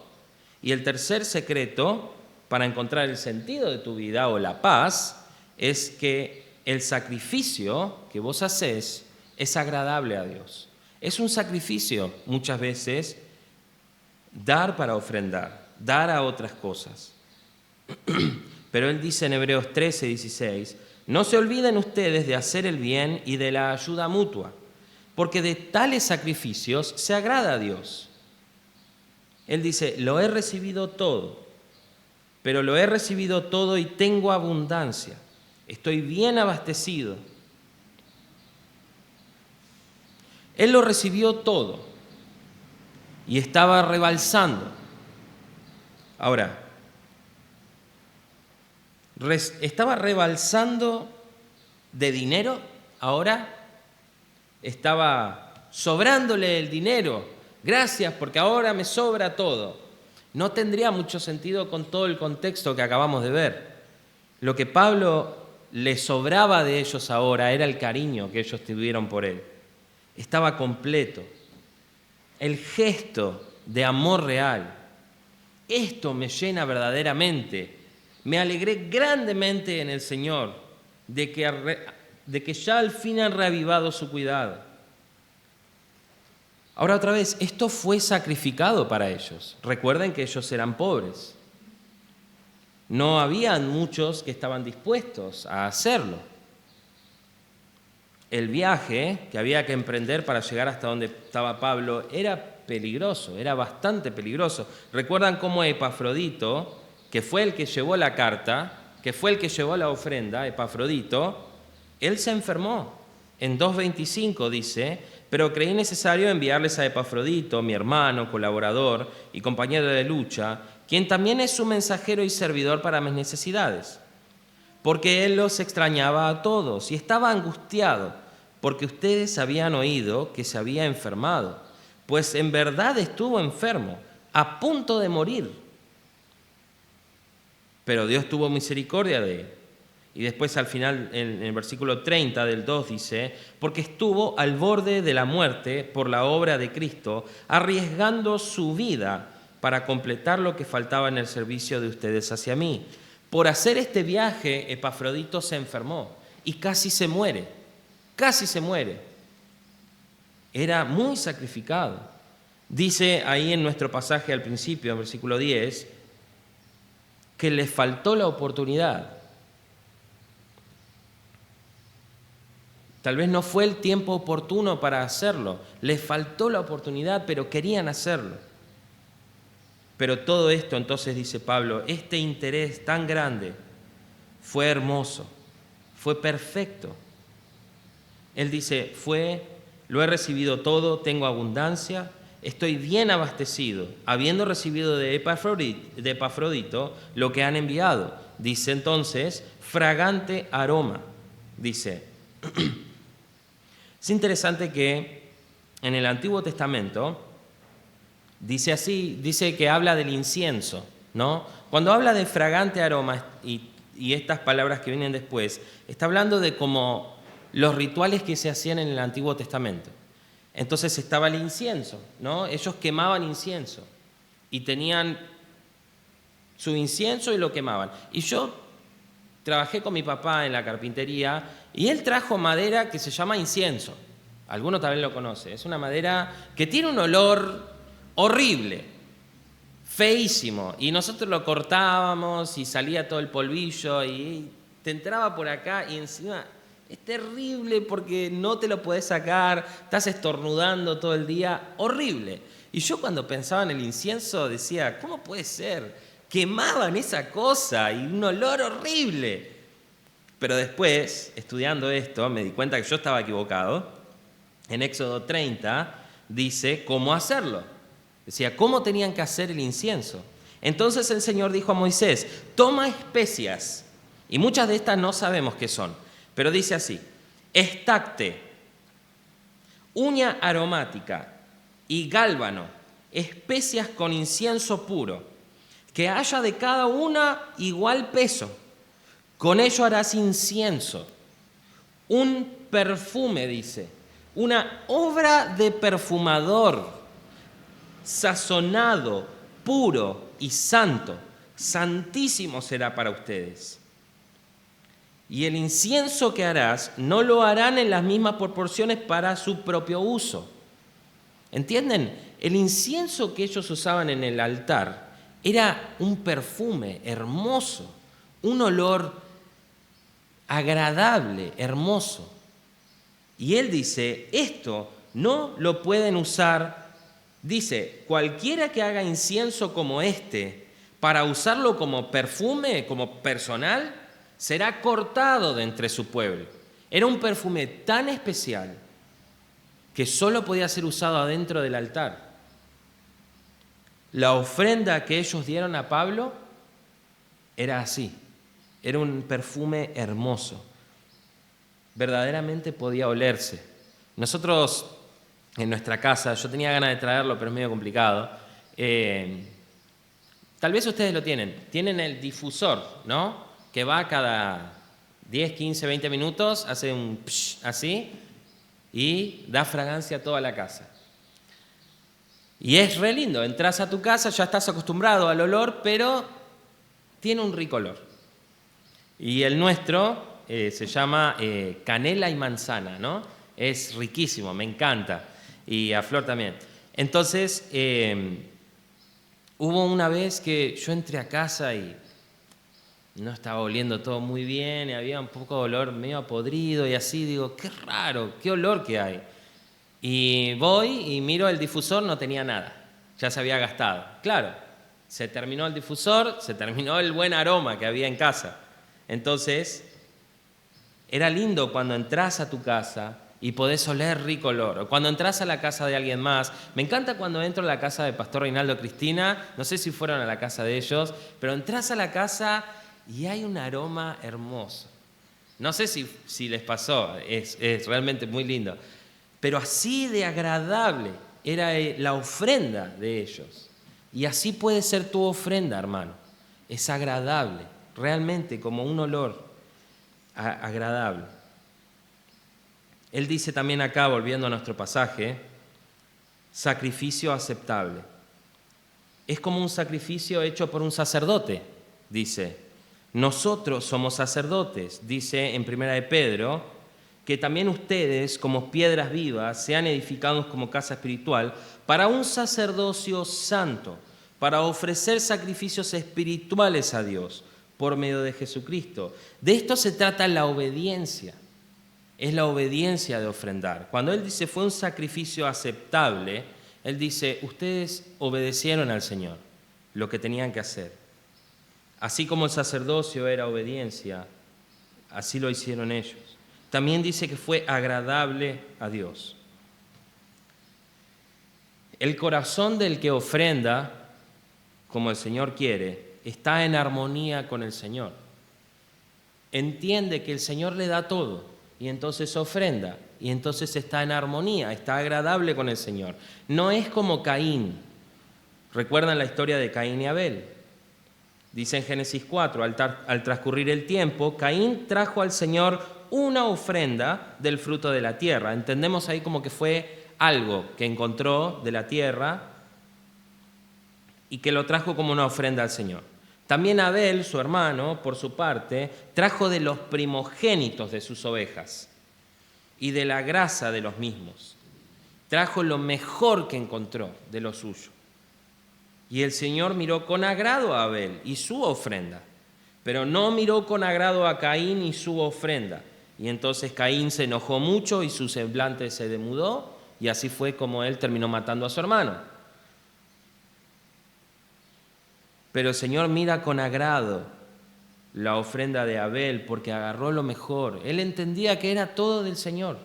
Y el tercer secreto para encontrar el sentido de tu vida o la paz es que el sacrificio que vos hacés es agradable a Dios. Es un sacrificio muchas veces dar para ofrendar, dar a otras cosas. Pero él dice en Hebreos 13:16, no se olviden ustedes de hacer el bien y de la ayuda mutua, porque de tales sacrificios se agrada a Dios. Él dice, lo he recibido todo, pero lo he recibido todo y tengo abundancia. Estoy bien abastecido. Él lo recibió todo y estaba rebalsando. Ahora, estaba rebalsando de dinero, ahora estaba sobrándole el dinero. Gracias, porque ahora me sobra todo. No tendría mucho sentido con todo el contexto que acabamos de ver. Lo que Pablo le sobraba de ellos ahora era el cariño que ellos tuvieron por él. Estaba completo. El gesto de amor real. Esto me llena verdaderamente. Me alegré grandemente en el Señor de que ya al fin han reavivado su cuidado. Ahora otra vez, esto fue sacrificado para ellos. Recuerden que ellos eran pobres. No habían muchos que estaban dispuestos a hacerlo. El viaje que había que emprender para llegar hasta donde estaba Pablo era peligroso, era bastante peligroso. Recuerdan cómo Epafrodito, que fue el que llevó la carta, que fue el que llevó la ofrenda, Epafrodito, él se enfermó. En 2:25 dice, pero creí necesario enviarles a Epafrodito, mi hermano, colaborador y compañero de lucha, quien también es su mensajero y servidor para mis necesidades. Porque él los extrañaba a todos y estaba angustiado, porque ustedes habían oído que se había enfermado, pues en verdad estuvo enfermo, a punto de morir. Pero Dios tuvo misericordia de él. Y después al final, en el versículo 30 del 2 dice, porque estuvo al borde de la muerte por la obra de Cristo, arriesgando su vida para completar lo que faltaba en el servicio de ustedes hacia mí. Por hacer este viaje, Epafrodito se enfermó y casi se muere, casi se muere. Era muy sacrificado. Dice ahí en nuestro pasaje al principio, en versículo 10, que les faltó la oportunidad. Tal vez no fue el tiempo oportuno para hacerlo. Les faltó la oportunidad, pero querían hacerlo. Pero todo esto, entonces dice Pablo, este interés tan grande fue hermoso, fue perfecto. Él dice, lo he recibido todo, tengo abundancia, estoy bien abastecido, habiendo recibido de Epafrodito lo que han enviado. Dice entonces, fragante aroma. Dice, es interesante que en el Antiguo Testamento dice así, dice que habla del incienso, ¿no? Cuando habla de fragante aroma y estas palabras que vienen después, está hablando de como los rituales que se hacían en el Antiguo Testamento. Entonces estaba el incienso, ¿no? Ellos quemaban incienso y tenían su incienso y lo quemaban. Y yo trabajé con mi papá en la carpintería y él trajo madera que se llama incienso. Alguno también lo conoce. Es una madera que tiene un olor horrible, feísimo. Y nosotros lo cortábamos y salía todo el polvillo y te entraba por acá y encima es terrible porque no te lo podés sacar, estás estornudando todo el día, horrible. Y yo cuando pensaba en el incienso decía, ¿cómo puede ser? Quemaban esa cosa y un olor horrible. Pero después, estudiando esto, me di cuenta que yo estaba equivocado. En Éxodo 30 dice cómo hacerlo. Decía, ¿cómo tenían que hacer el incienso? Entonces el Señor dijo a Moisés, toma especias. Y muchas de estas no sabemos qué son. Pero dice así, estacte, uña aromática y gálbano, especias con incienso puro, que haya de cada una igual peso. Con ello harás incienso, un perfume, dice, una obra de perfumador, sazonado, puro y santo, santísimo será para ustedes. Y el incienso que harás no lo harán en las mismas proporciones para su propio uso. ¿Entienden? El incienso que ellos usaban en el altar era un perfume hermoso, un olor agradable, hermoso. Y él dice, esto no lo pueden usar, dice, cualquiera que haga incienso como este, para usarlo como perfume, como personal, será cortado de entre su pueblo. Era un perfume tan especial que solo podía ser usado adentro del altar. La ofrenda que ellos dieron a Pablo era así, era un perfume hermoso, verdaderamente podía olerse. Nosotros en nuestra casa, yo tenía ganas de traerlo, pero es medio complicado, tal vez ustedes lo tienen el difusor, ¿no? Que va cada 10, 15, 20 minutos, hace un psh, así, y da fragancia a toda la casa. Y es re lindo, entras a tu casa, ya estás acostumbrado al olor, pero tiene un rico olor. Y el nuestro se llama canela y manzana, ¿no? Es riquísimo, me encanta. Y a Flor también. Entonces, hubo una vez que yo entré a casa y no estaba oliendo todo muy bien, y había un poco de olor medio podrido y así, digo, qué raro, qué olor que hay. Y voy y miro el difusor, no tenía nada, ya se había gastado. Claro, se terminó el difusor, se terminó el buen aroma que había en casa. Entonces, era lindo cuando entras a tu casa y podés oler rico olor. O cuando entras a la casa de alguien más. Me encanta cuando entro a la casa de Pastor Reinaldo Cristina, no sé si fueron a la casa de ellos, pero entras a la casa y hay un aroma hermoso. No sé si les pasó, es realmente muy lindo. Pero así de agradable era la ofrenda de ellos. Y así puede ser tu ofrenda, hermano. Es agradable, realmente como un olor agradable. Él dice también acá, volviendo a nuestro pasaje, sacrificio aceptable. Es como un sacrificio hecho por un sacerdote, dice. Nosotros somos sacerdotes, dice en 1 de Pedro, que también ustedes, como piedras vivas, sean edificados como casa espiritual para un sacerdocio santo, para ofrecer sacrificios espirituales a Dios por medio de Jesucristo. De esto se trata la obediencia. Es la obediencia de ofrendar. Cuando Él dice fue un sacrificio aceptable, Él dice, ustedes obedecieron al Señor lo que tenían que hacer. Así como el sacerdocio era obediencia, así lo hicieron ellos. También dice que fue agradable a Dios. El corazón del que ofrenda, como el Señor quiere, está en armonía con el Señor. Entiende que el Señor le da todo y entonces ofrenda y entonces está en armonía, está agradable con el Señor. No es como Caín. ¿Recuerdan la historia de Caín y Abel? Dice en Génesis 4, al transcurrir el tiempo, Caín trajo al Señor una ofrenda del fruto de la tierra. Entendemos ahí como que fue algo que encontró de la tierra y que lo trajo como una ofrenda al Señor. También Abel, su hermano, por su parte, trajo de los primogénitos de sus ovejas y de la grasa de los mismos. Trajo lo mejor que encontró de lo suyo. Y el Señor miró con agrado a Abel y su ofrenda, pero no miró con agrado a Caín y su ofrenda. Y entonces Caín se enojó mucho y su semblante se demudó, y así fue como él terminó matando a su hermano. Pero el Señor mira con agrado la ofrenda de Abel porque agarró lo mejor. Él entendía que era todo del Señor.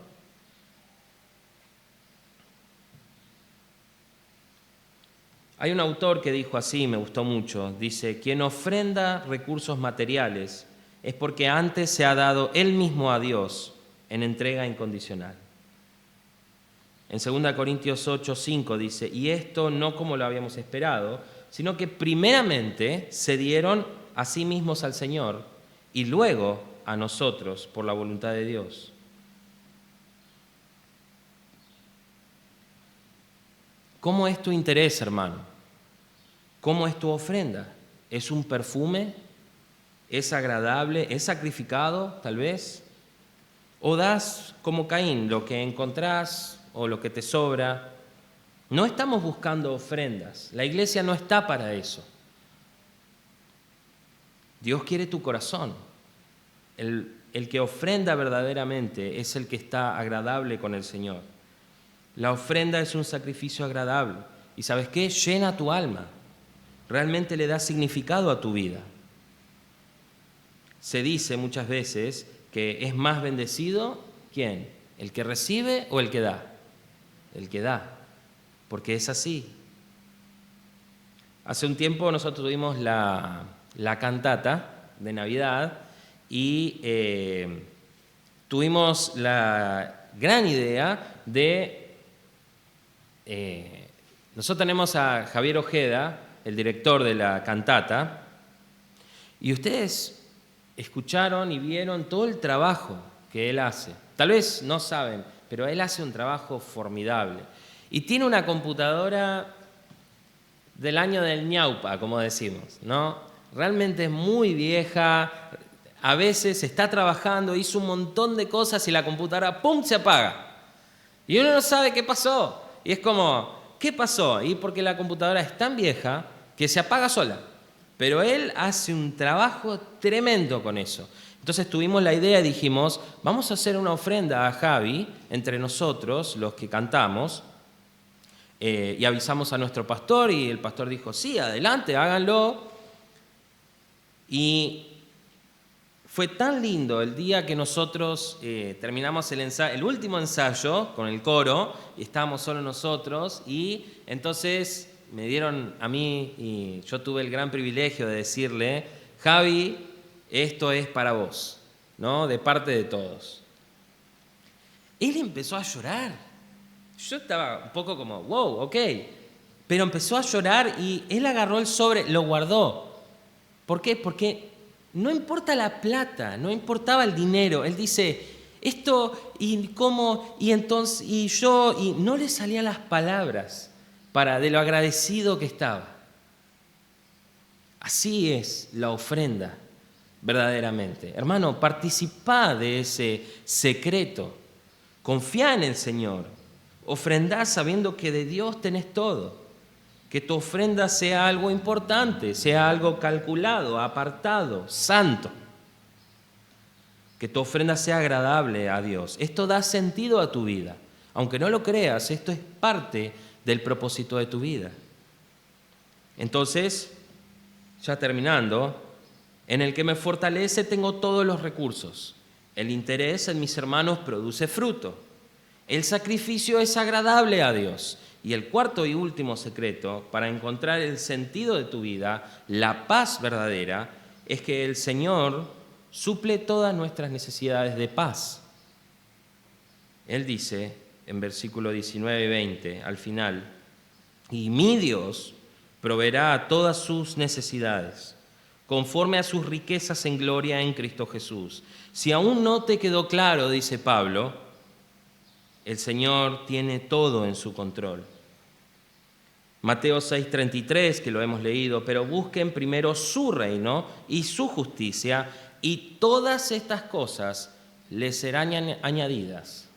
Hay un autor que dijo así, me gustó mucho, dice, quien ofrenda recursos materiales es porque antes se ha dado él mismo a Dios en entrega incondicional. En 2 Corintios 8:5 dice, y esto no como lo habíamos esperado, sino que primeramente se dieron a sí mismos al Señor y luego a nosotros por la voluntad de Dios. ¿Cómo es tu interés, hermano? ¿Cómo es tu ofrenda? ¿Es un perfume? ¿Es agradable? ¿Es sacrificado, tal vez? ¿O das como Caín lo que encontrás o lo que te sobra? No estamos buscando ofrendas. La iglesia no está para eso. Dios quiere tu corazón. El que ofrenda verdaderamente es el que está agradable con el Señor. La ofrenda es un sacrificio agradable. ¿Y sabes qué? Llena tu alma. Realmente le da significado a tu vida. Se dice muchas veces que es más bendecido, ¿quién? ¿El que recibe o el que da? El que da, porque es así. Hace un tiempo nosotros tuvimos la cantata de Navidad y tuvimos la gran idea de... nosotros tenemos a Javier Ojeda, el director de la cantata, y ustedes escucharon y vieron todo el trabajo que él hace. Tal vez no saben, pero él hace un trabajo formidable. Y tiene una computadora del año del ñaupa, como decimos, ¿no? Realmente es muy vieja, a veces está trabajando, hizo un montón de cosas y la computadora ¡pum!, se apaga. Y uno no sabe qué pasó. Y es como, ¿qué pasó? Y porque la computadora es tan vieja que se apaga sola. Pero él hace un trabajo tremendo con eso. Entonces tuvimos la idea y dijimos, vamos a hacer una ofrenda a Javi, entre nosotros, los que cantamos, y avisamos a nuestro pastor, y el pastor dijo, sí, adelante, háganlo. Y fue tan lindo el día que nosotros terminamos el último ensayo con el coro, y estábamos solo nosotros, y entonces me dieron a mí, y yo tuve el gran privilegio de decirle, Javi, esto es para vos, ¿no? De parte de todos. Él empezó a llorar. Yo estaba un poco como, wow, ok. Pero empezó a llorar y él agarró el sobre, lo guardó. ¿Por qué? Porque no importa la plata, no importaba el dinero. Él dice, esto y cómo, y entonces, y yo, y no le salían las palabras de lo agradecido que estaba. Así es la ofrenda, verdaderamente. Hermano, participá de ese secreto. Confía en el Señor. Ofrendá sabiendo que de Dios tenés todo. que tu ofrenda sea algo importante, sea algo calculado, apartado, santo. Que tu ofrenda sea agradable a Dios. Esto da sentido a tu vida. Aunque no lo creas, esto es parte del propósito de tu vida. Entonces, ya terminando, en el que me fortalece tengo todos los recursos. El interés en mis hermanos produce fruto. El sacrificio es agradable a Dios. Y el cuarto y último secreto para encontrar el sentido de tu vida, la paz verdadera, es que el Señor suple todas nuestras necesidades de paz. Él dice en versículo 19 y 20, al final, y mi Dios proveerá a todas sus necesidades, conforme a sus riquezas en gloria en Cristo Jesús. Si aún no te quedó claro, dice Pablo, el Señor tiene todo en su control. Mateo 6:33, que lo hemos leído, pero busquen primero su reino y su justicia, y todas estas cosas les serán añadidas.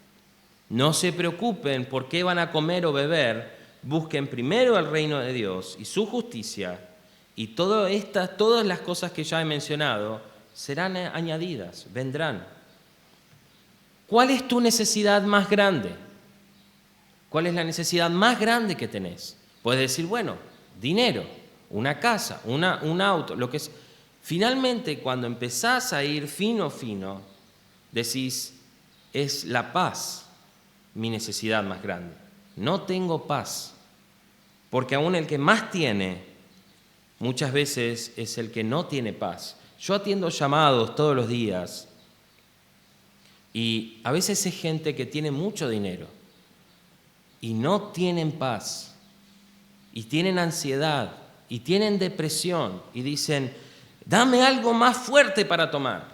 No se preocupen por qué van a comer o beber, busquen primero el reino de Dios y su justicia, y todas las cosas que ya he mencionado serán añadidas, vendrán. ¿Cuál es tu necesidad más grande? ¿Cuál es la necesidad más grande que tenés? Puedes decir, bueno, dinero, una casa, un auto, lo que es. Finalmente, cuando empezás a ir fino, decís, es la paz mi necesidad más grande. No tengo paz, porque aún el que más tiene, muchas veces es el que no tiene paz. Yo atiendo llamados todos los días y a veces es gente que tiene mucho dinero y no tienen paz. Y tienen ansiedad, y tienen depresión, y dicen, dame algo más fuerte para tomar.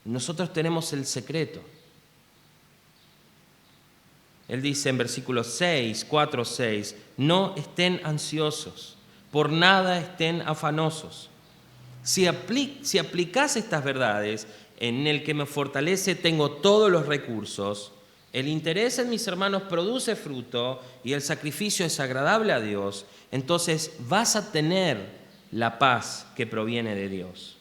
Nosotros tenemos el secreto. Él dice en versículos 4, 6, no estén ansiosos, por nada estén afanosos. Si aplicás estas verdades, en el que me fortalece tengo todos los recursos, el interés en mis hermanos produce fruto y el sacrificio es agradable a Dios, entonces vas a tener la paz que proviene de Dios,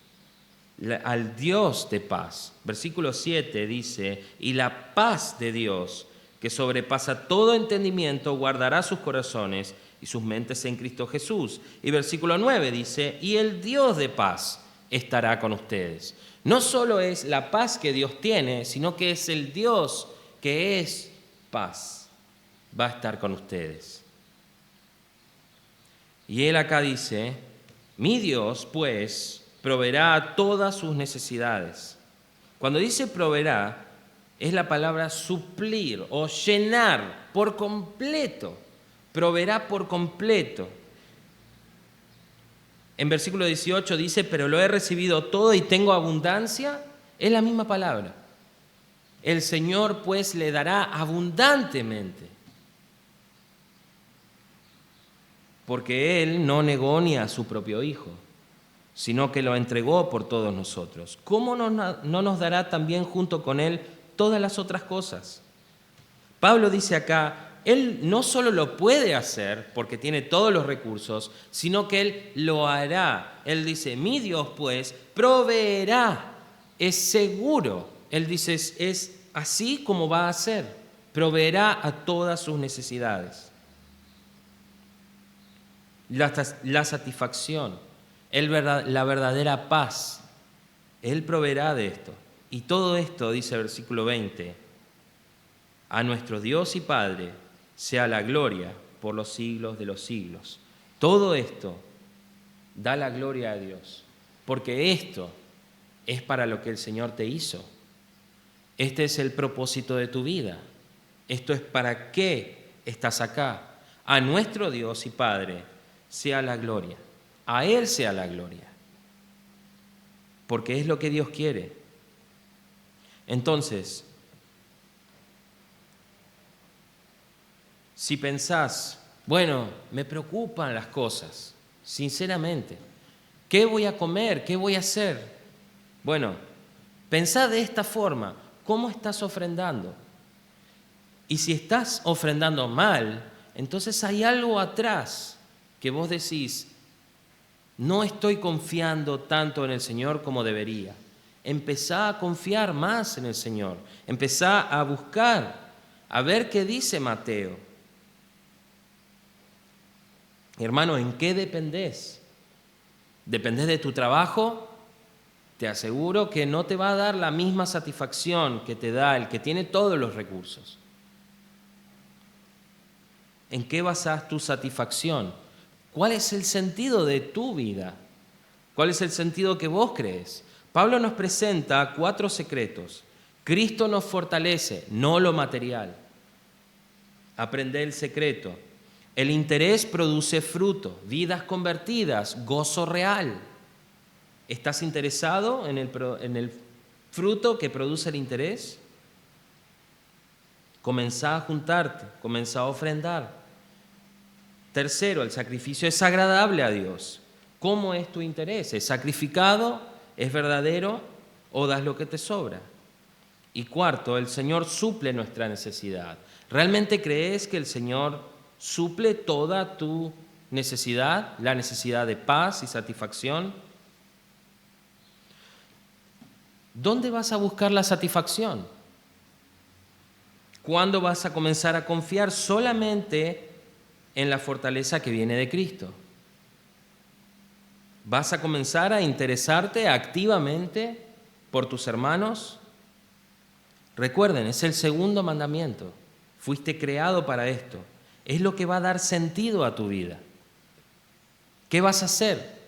al Dios de paz. Versículo 7 dice, y la paz de Dios, que sobrepasa todo entendimiento, guardará sus corazones y sus mentes en Cristo Jesús. Y versículo 9 dice, y el Dios de paz estará con ustedes. No solo es la paz que Dios tiene, sino que es el Dios que es paz, va a estar con ustedes. Y él acá dice, mi Dios, pues, proveerá a todas sus necesidades. Cuando dice proveerá, es la palabra suplir o llenar por completo. Proveerá por completo. En versículo 18 dice, pero lo he recibido todo y tengo abundancia. Es la misma palabra. El Señor pues le dará abundantemente, porque Él no negó ni a su propio Hijo, sino que lo entregó por todos nosotros. ¿Cómo no nos dará también junto con Él todas las otras cosas? Pablo dice acá, Él no solo lo puede hacer, porque tiene todos los recursos, sino que Él lo hará. Él dice, mi Dios pues proveerá, es seguro. Él dice, es así como va a ser, proveerá a todas sus necesidades. La satisfacción, la verdadera paz, Él proveerá de esto. Y todo esto, dice el versículo 20, a nuestro Dios y Padre sea la gloria por los siglos de los siglos. Todo esto da la gloria a Dios, porque esto es para lo que el Señor te hizo. Este es el propósito de tu vida. Esto es para qué estás acá. A nuestro Dios y Padre sea la gloria. A Él sea la gloria. Porque es lo que Dios quiere. Entonces, si pensás, bueno, me preocupan las cosas, sinceramente, ¿qué voy a comer? ¿Qué voy a hacer? Bueno, pensá de esta forma. ¿Cómo estás ofrendando? Y si estás ofrendando mal, entonces hay algo atrás. que vos decís, no estoy confiando tanto en el Señor como debería. Empezá a confiar más en el Señor. Empezá a buscar, a ver qué dice Mateo. Hermano, ¿en qué dependés? ¿Dependés de tu trabajo? Te aseguro que no te va a dar la misma satisfacción que te da el que tiene todos los recursos. ¿En qué basás tu satisfacción? ¿Cuál es el sentido de tu vida? ¿Cuál es el sentido que vos crees? Pablo nos presenta 4 secretos. Cristo nos fortalece, no lo material. Aprende el secreto. El interés produce fruto, vidas convertidas, gozo real. ¿Estás interesado en el fruto que produce el interés? Comenzá a juntarte, comenzá a ofrendar. Tercero, el sacrificio es agradable a Dios. ¿Cómo es tu interés? ¿Es sacrificado? ¿Es verdadero? ¿O das lo que te sobra? Y cuarto, el Señor suple nuestra necesidad. ¿Realmente crees que el Señor suple toda tu necesidad? La necesidad de paz y satisfacción. ¿Dónde vas a buscar la satisfacción? ¿Cuándo vas a comenzar a confiar solamente en la fortaleza que viene de Cristo? ¿Vas a comenzar a interesarte activamente por tus hermanos? Recuerden, es el segundo mandamiento. Fuiste creado para esto. Es lo que va a dar sentido a tu vida. ¿Qué vas a hacer?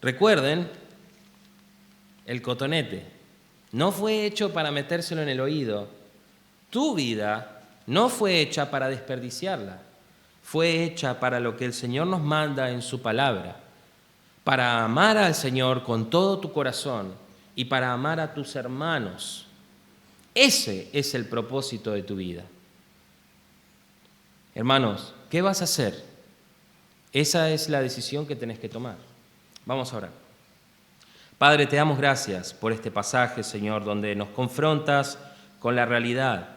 Recuerden, el cotonete no fue hecho para metérselo en el oído. Tu vida no fue hecha para desperdiciarla. Fue hecha para lo que el Señor nos manda en su palabra. Para amar al Señor con todo tu corazón y para amar a tus hermanos. Ese es el propósito de tu vida. Hermanos, ¿qué vas a hacer? Esa es la decisión que tenés que tomar. Vamos a orar. Padre, te damos gracias por este pasaje, Señor, donde nos confrontas con la realidad.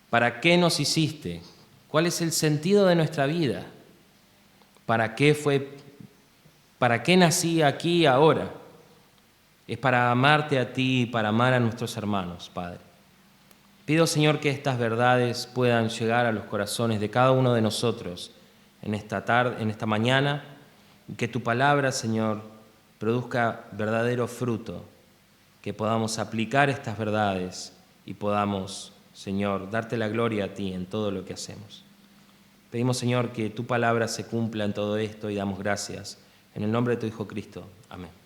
¿Para qué nos hiciste? ¿Cuál es el sentido de nuestra vida? ¿Para qué nací aquí ahora? Es para amarte a ti y para amar a nuestros hermanos, Padre. Pido, Señor, que estas verdades puedan llegar a los corazones de cada uno de nosotros en esta tarde, en esta mañana, y que tu palabra, Señor, produzca verdadero fruto, que podamos aplicar estas verdades y podamos, Señor, darte la gloria a ti en todo lo que hacemos. Pedimos, Señor, que tu palabra se cumpla en todo esto y damos gracias. En el nombre de tu Hijo Cristo. Amén.